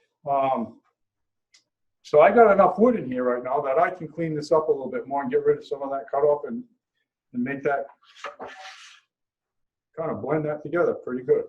So I got enough wood in here right now that I can clean this up a little bit more and get rid of some of that cut off and make that kind of blend that together pretty good.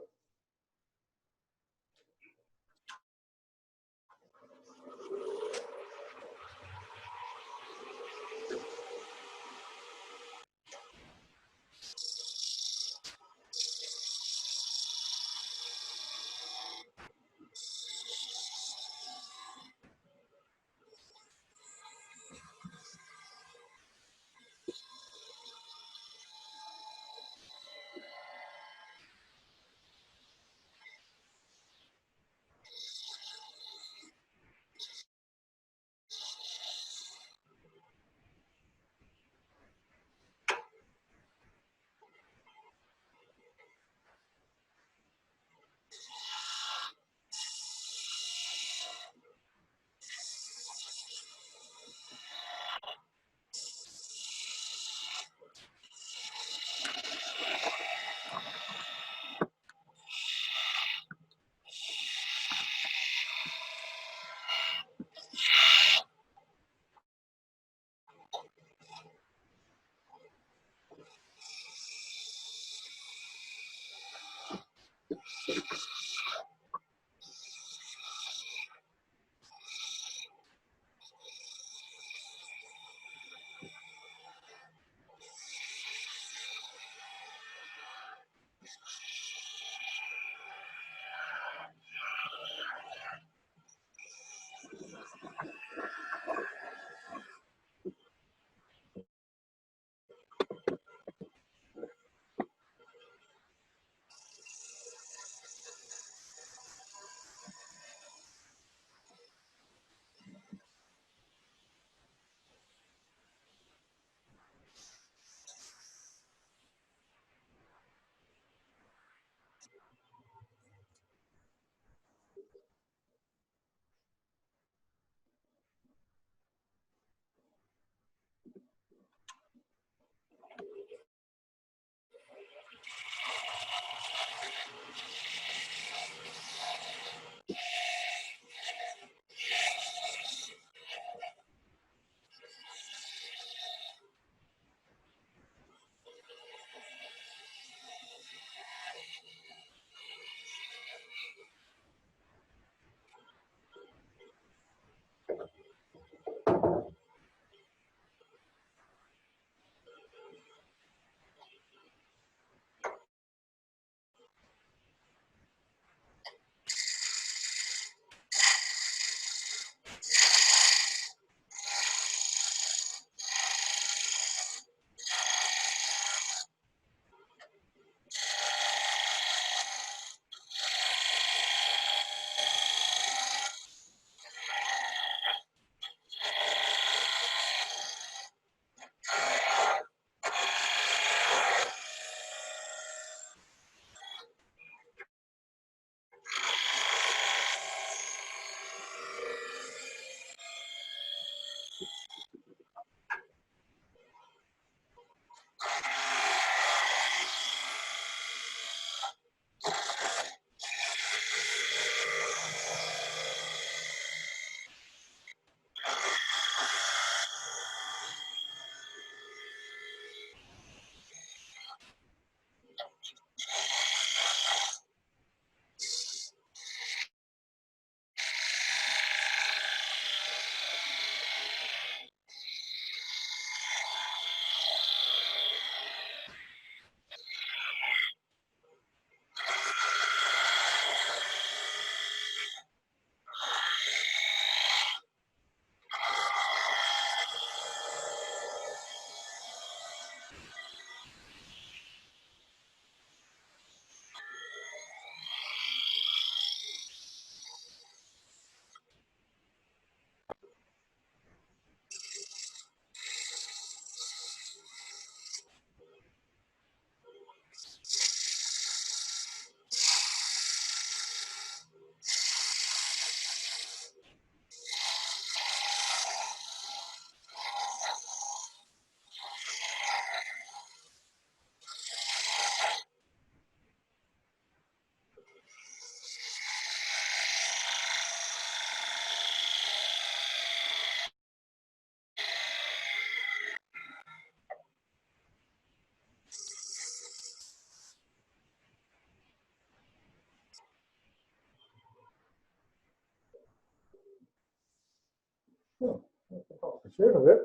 gets rid of it.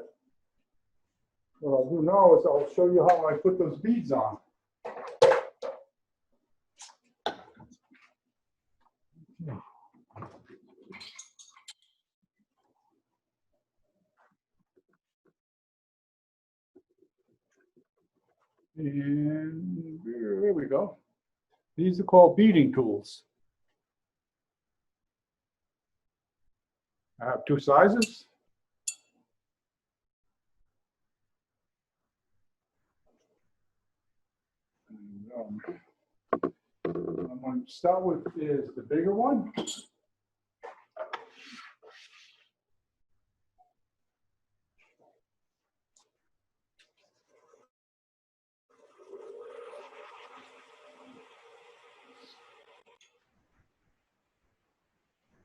What I'll do now is I'll show you how I put those beads on. And there we go. These are called beading tools. I have two sizes. And, I'm going to start with is the bigger one.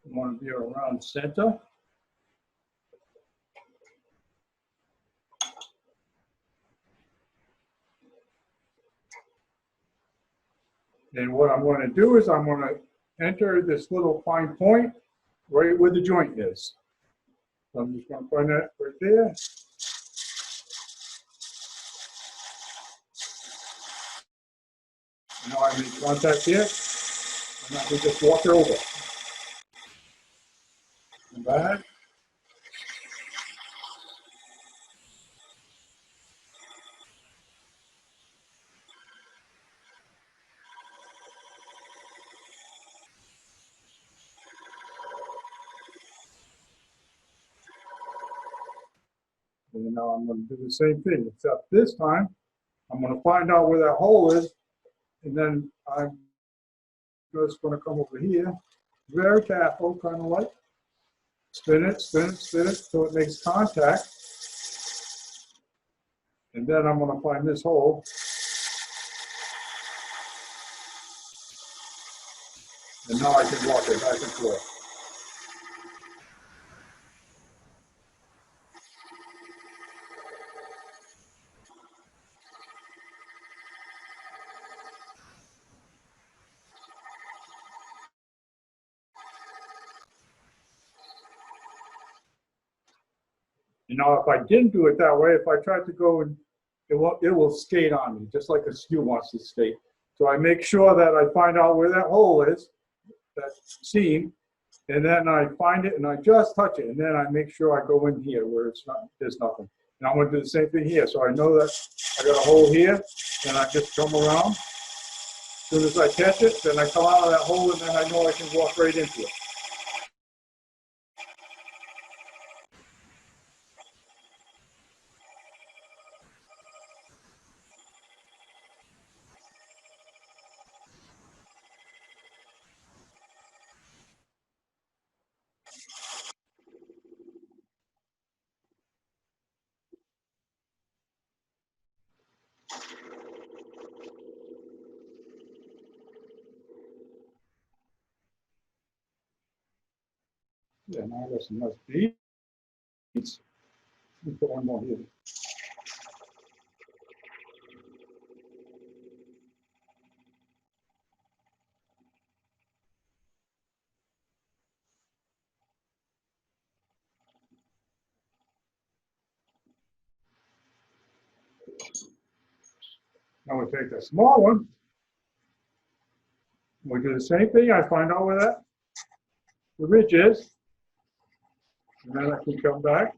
I want to be around center. And what I'm going to do is I'm going to enter this little fine point right where the joint is. So I'm just going to find that right there. Now I make contact here, and I can just walk it over. And back. And now I'm going to do the same thing, except this time I'm going to find out where that hole is, and then I'm just going to come over here, very careful, kind of like spin it, spin it, spin it, so it makes contact. And then I'm going to find this hole. And now I can walk it back and forth. You know, if I didn't do it that way, if I tried to go and it will skate on me, just like a skew wants to skate. So I make sure that I find out where that hole is, that seam, and then I find it and I just touch it, and then I make sure I go in here where it's not, there's nothing. And I'm going to do the same thing here. So I know that I got a hole here, and I just come around. As soon as I catch it, then I come out of that hole, and then I know I can walk right into it. Yeah, now I got some nice beads. Let me put one more here. Now we take the small one. We do the same thing. I find out where that the ridge is, and then I can come back.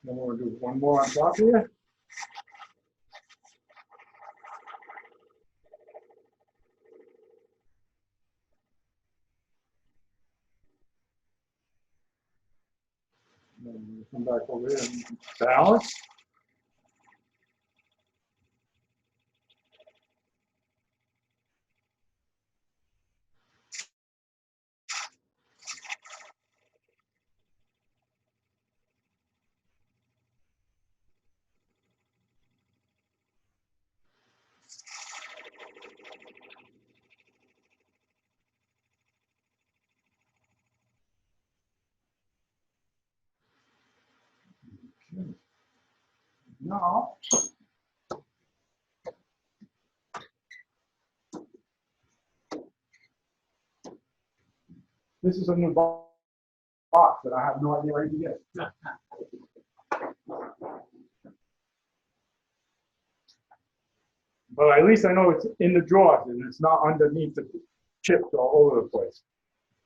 Then we're going to do one more on top here. Then we come back over here and balance. Okay. Now, This is a new box that I have no idea where to get. But at least I know it's in the drawers and it's not underneath the chips all over the place.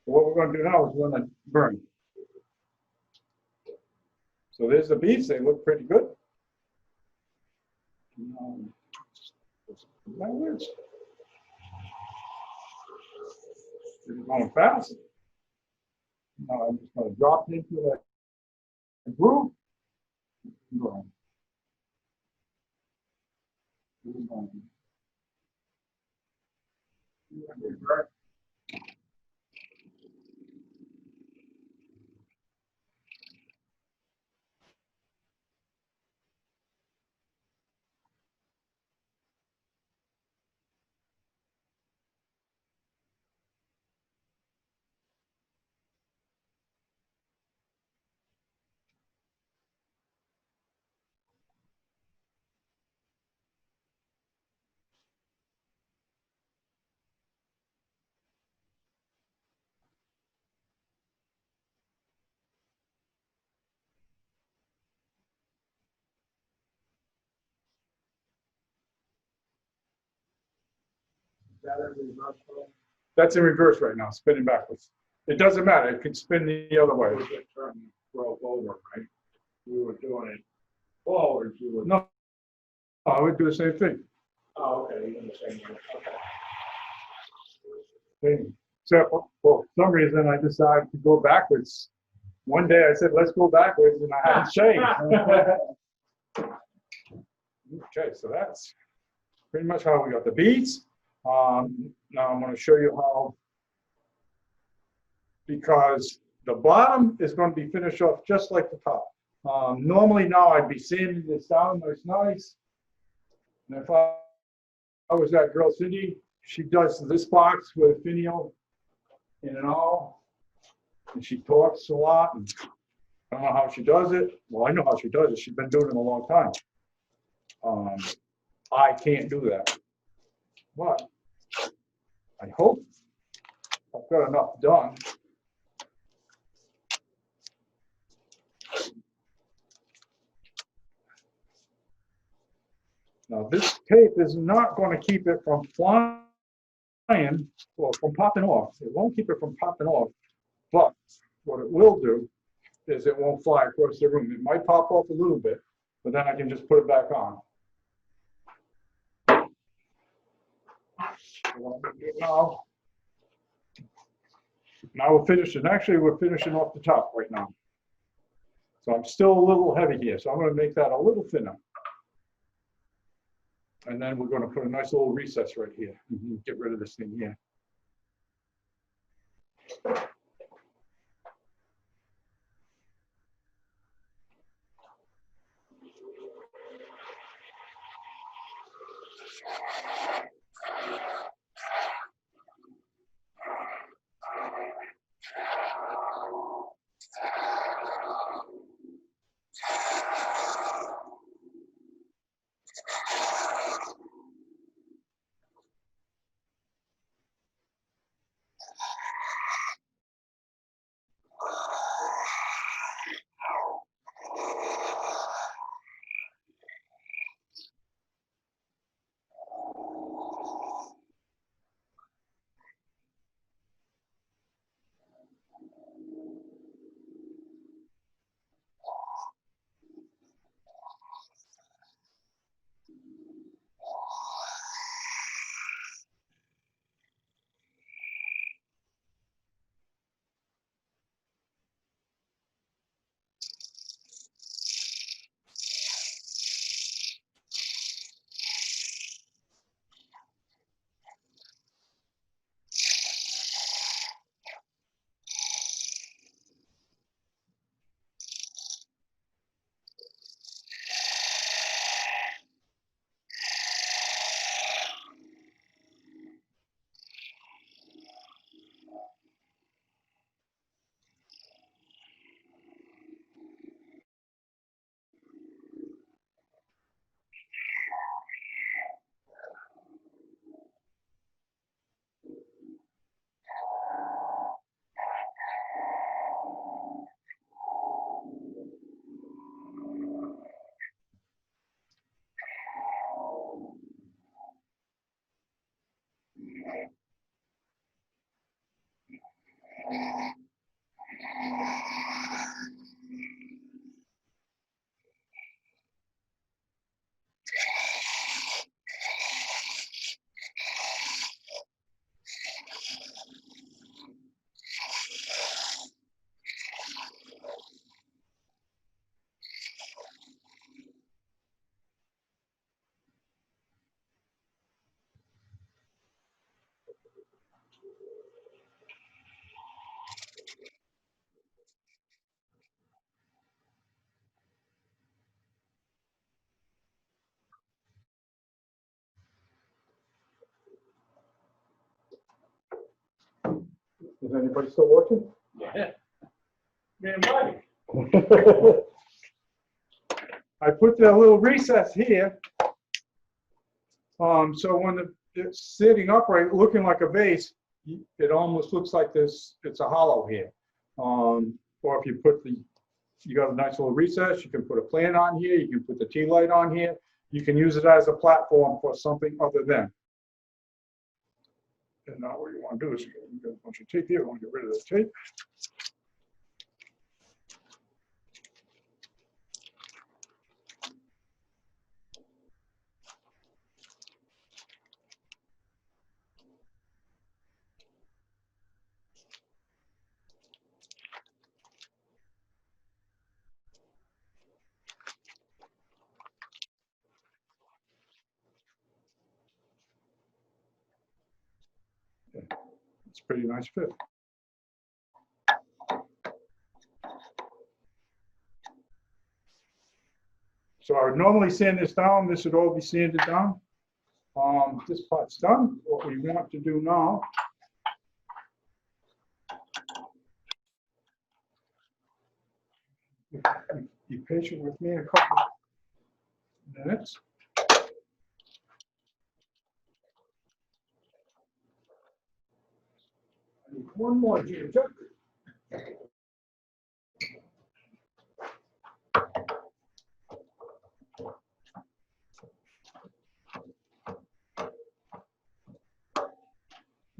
What we're going to do now is we're going to burn. So there's the beets. They look pretty good. That works. It's going fast. Now I'm just going to drop it into the groove. That's in reverse right now, spinning backwards. It doesn't matter. It can spin the other way. Roll over, right? You were doing it forward, you were. No, I would do the same thing. Oh, okay, you're in the same way. Same. Except for some reason, I decided to go backwards. One day I said, let's go backwards, and I hadn't changed. Okay, so that's pretty much how we got the beads. Now I'm going to show you how, because the bottom is going to be finished off just like the top. Normally now I'd be sanding this down, it's nice. And if I was that girl Cindy, she does this box with finial in and all, and she talks a lot. And I don't know how she does it. Well, I know how she does it. She's been doing it a long time. I can't do that, but I hope I've got enough done. Now this tape is not going to keep it from flying or from popping off. It won't keep it from popping off, but what it will do is it won't fly across the room. It might pop off a little bit, but then I can just put it back on. Now we're finishing. Actually, we're finishing off the top right now. So I'm still a little heavy here, so I'm going to make that a little thinner. And then we're going to put a nice little recess right here. Get rid of this thing here. Is anybody still watching? Yeah. Man, buddy. I put that little recess here. So when it's sitting upright, looking like a vase, it almost looks like this, it's a hollow here. Or if you put you got a nice little recess, you can put a plant on here, you can put the tea light on here. You can use it as a platform for something other than. And now what you want to do is you got a bunch of tape here. You want to get rid of the tape. It's a pretty nice fit. So I would normally sand this down. This would all be sanded down. This part's done. What we want to do now be patient with me a couple minutes. I need one more here.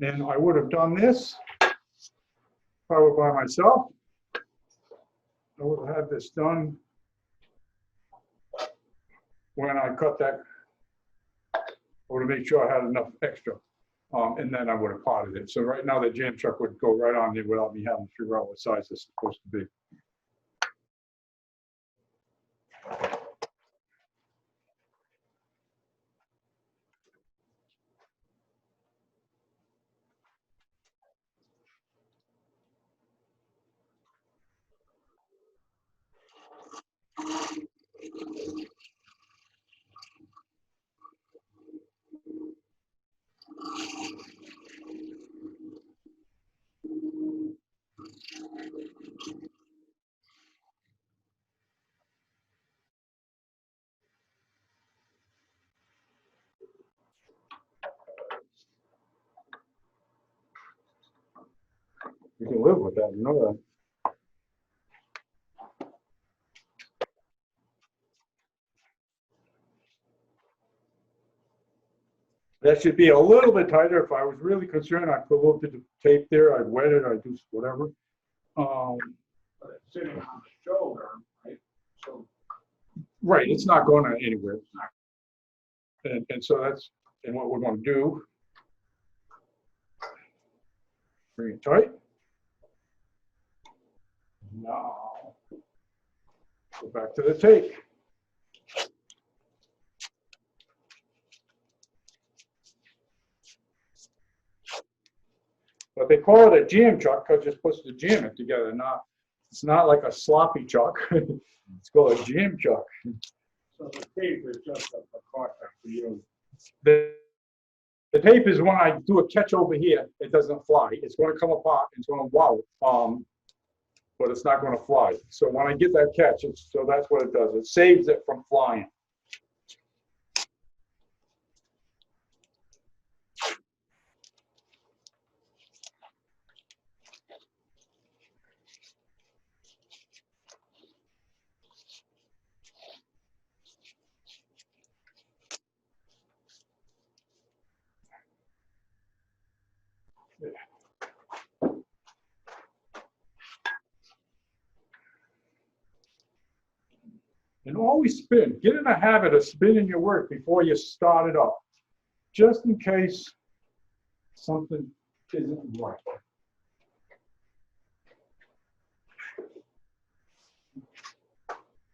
And I would have done this if I were by myself. I would have had this done when I cut that. I would have made sure I had enough extra. And then I would have potted it. So right now the jam chuck would go right on there without me having to figure out what size it's supposed to be. You can live with that, you know that. That should be a little bit tighter. If I was really concerned, I'd put a little bit of tape there. I'd wet it. I'd do whatever. But it's sitting on the shoulder, right? So. Right, it's not going anywhere. And so that's what we're going to do. Bring it tight. Now, go back to the tape. But they call it a jam chuck because you're supposed to jam it together. It's not like a sloppy chuck. It's called a jam chuck. So the tape is just a precaution for you. The tape is when I do a catch over here, it doesn't fly. It's going to come apart. It's going to wow. But it's not going to fly. So when I get that catch, so that's what it does. It saves it from flying. And always spin. Get in a habit of spinning your work before you start it up, just in case something isn't right.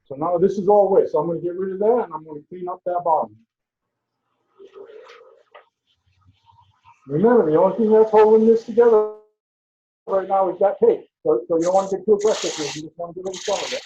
So now this is all wet. So I'm going to get rid of that and I'm going to clean up that bottom. Remember, the only thing that's holding this together right now is that tape. So you don't want to get too aggressive here. You just want to get rid of some of it.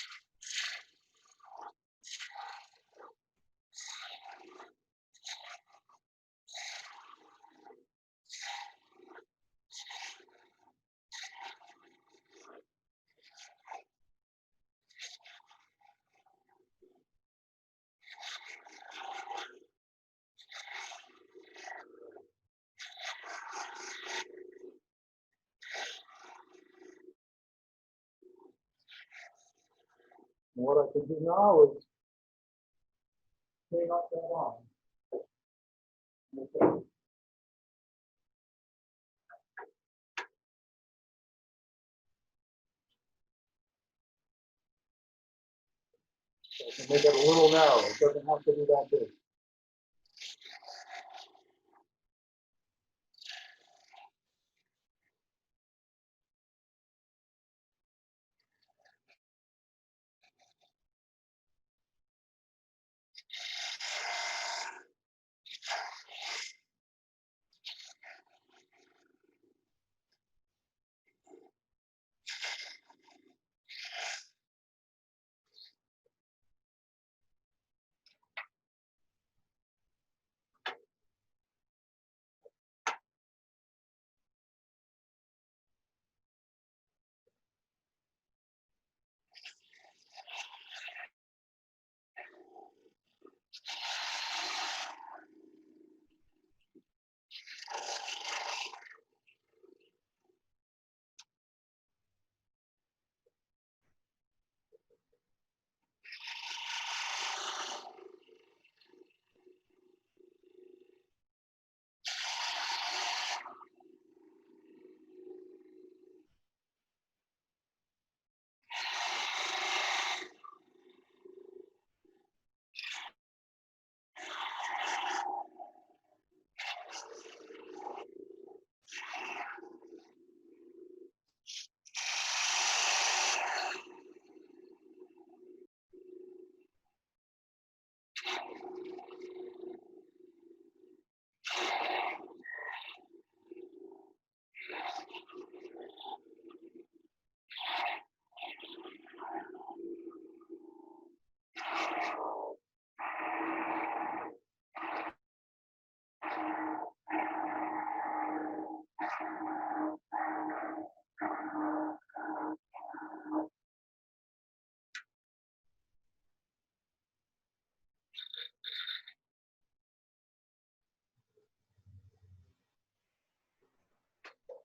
what I can do now is clean up that line. Okay. So I can make it a little narrow. It doesn't have to be that big.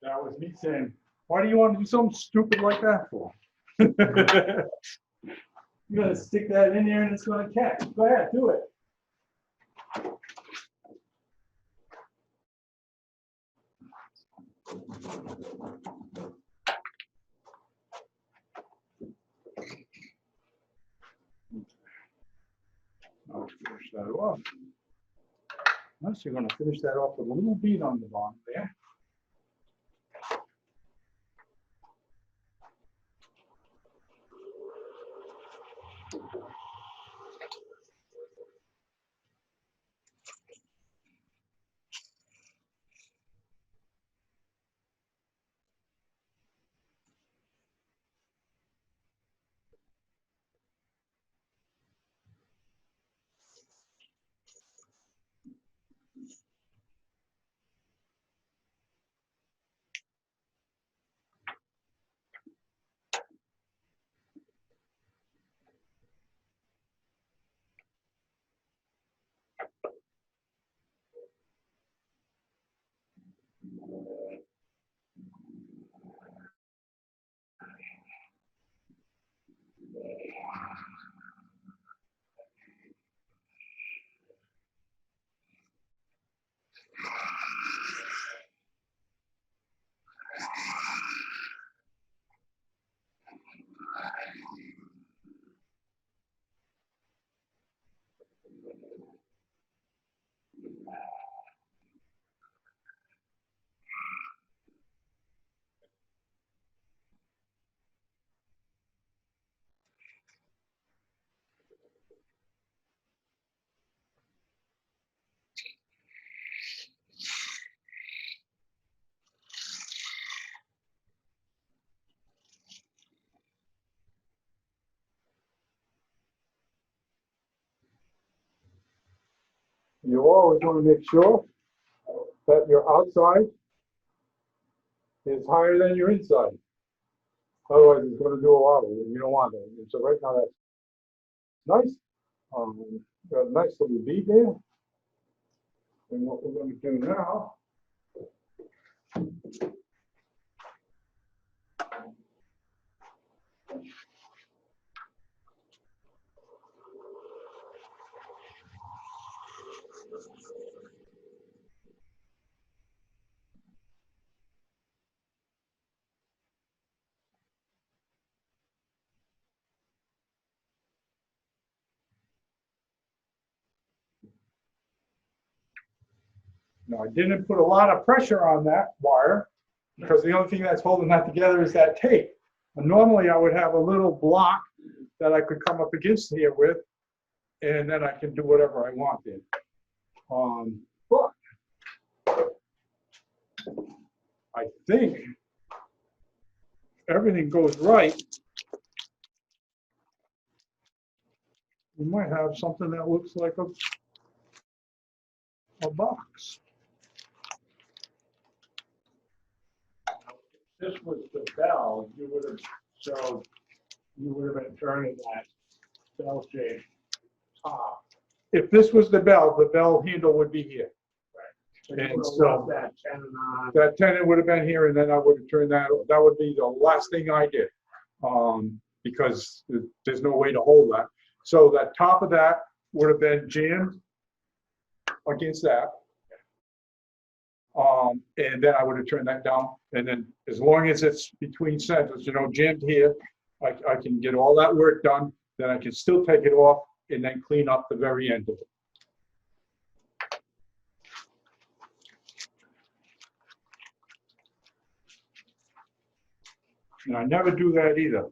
That was me saying, why do you want to do something stupid like that for? You're gonna stick that in there and it's gonna catch. Go ahead, do it. I'll finish that off. Unless you're gonna finish that off with a little bead on the bottom there. You always want to make sure that your outside is higher than your inside. Otherwise, it's going to do a wobble, and you don't want that. And so right now, that's nice. Got a nice little bead there. And what we're going to do now Now, I didn't put a lot of pressure on that wire because the only thing that's holding that together is that tape. And normally I would have a little block that I could come up against here with, and then I can do whatever I wanted. But I think everything goes right. We might have something that looks like a box. This was the bell, you would have, so you would have been turning that bell shape top. If this was the bell handle would be here. So you And would have so- left that tenon on. That tenon would have been here, and then I would have turned that. That would be the last thing I did, because there's no way to hold that. So that top of that would have been jammed against that. And then I would have turned that down. And then as long as it's between centers, jammed here, I can get all that work done. Then I can still take it off and then clean up the very end of it. And I never do that either.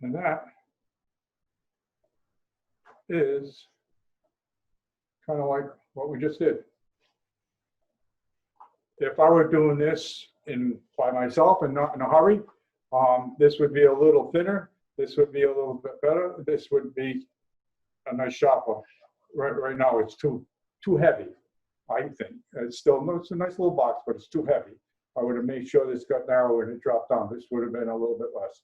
And that is kind of like what we just did. If I were doing this by myself and not in a hurry, this would be a little thinner. This would be a little bit better. This would be a nice sharper. Right now, it's too heavy, I think. It's a nice little box, but it's too heavy. I would have made sure this got narrow and it dropped down. This would have been a little bit less.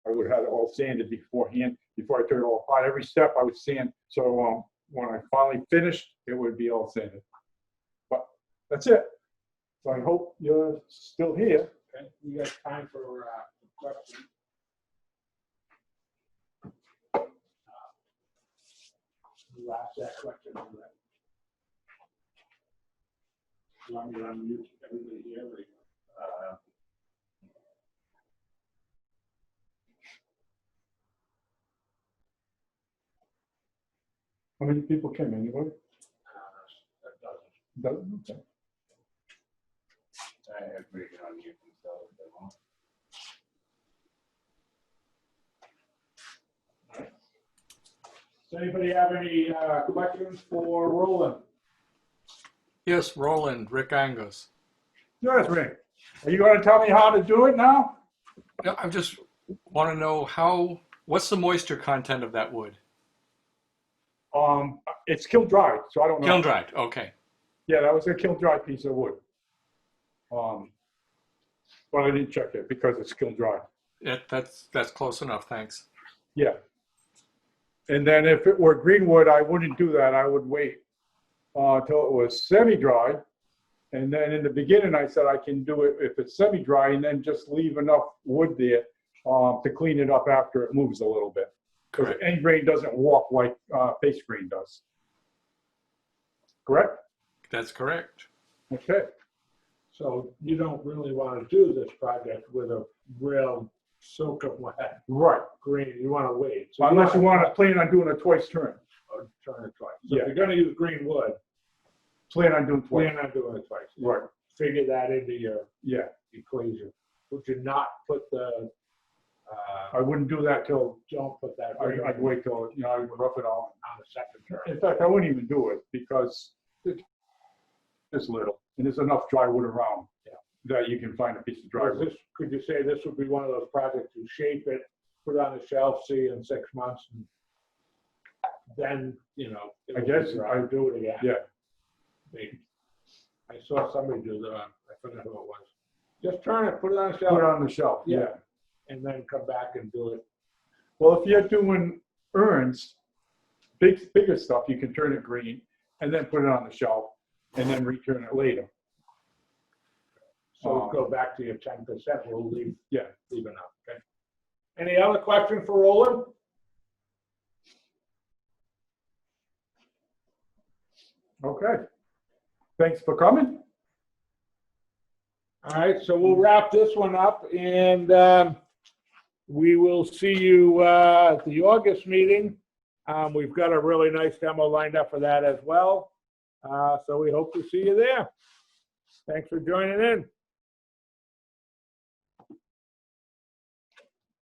I would have had it all sanded beforehand, before I took it all apart. Every step I would sand. So when I finally finished, it would be all sanded. But that's it. So I hope you're still here. Okay, you got time for questions? You asked that question, right? You want me to unmute everybody here? How many people came? Anybody? That doesn't. Okay. Everybody can unmute themselves if they want. Does anybody have any questions for Roland? Yes, Roland, Rick Angus. Yes, Rick. Are you going to tell me how to do it now? Yeah, I just want to know what's the moisture content of that wood? It's kiln dried, so I don't know. Kiln dried, okay. Yeah, that was a kiln dried piece of wood. But I didn't check it because it's kiln dried. That's close enough, thanks. Yeah. And then if it were green wood, I wouldn't do that. I would wait until it was semi-dry. And then in the beginning, I said I can do it if it's semi-dry and then just leave enough wood there to clean it up after it moves a little bit. Because end grain doesn't walk like face grain does. Correct? That's correct. Okay. So you don't really want to do this project with a real soaking wet Right. green. You want to wait. So Unless you want to plan on doing a twice turn. turn it twice. So Yeah. if you're going to use green wood, Plan on doing twice. plan on doing it twice. Right. Figure that into your Yeah. equation. Would you not put the? I wouldn't do that till, Don't put that. I'd wait till, I'd rough it out. On the second turn. In fact, I wouldn't even do it because it's little and there's enough dry wood around that you can find a piece of dry Or is wood. this, could you say this would be one of those projects you shape it, put it on the shelf, see in 6 months, and then, I guess I do it again. Yeah. I saw somebody do that. I forgot who it was. Just turn it, put it on the Put it shelf, on the shelf, Yeah. yeah. and then come back and do it. Well, if you're doing urns, bigger stuff, you can turn it green and then put it on the shelf. and then return it later. So go back to your 10%, we'll leave Yeah. it up, okay? Any other questions for Roland? Okay. Thanks for coming. All right, so we'll wrap this one up, and we will see you at the August meeting. We've got a really nice demo lined up for that as well. So we hope to see you there. Thanks for joining in.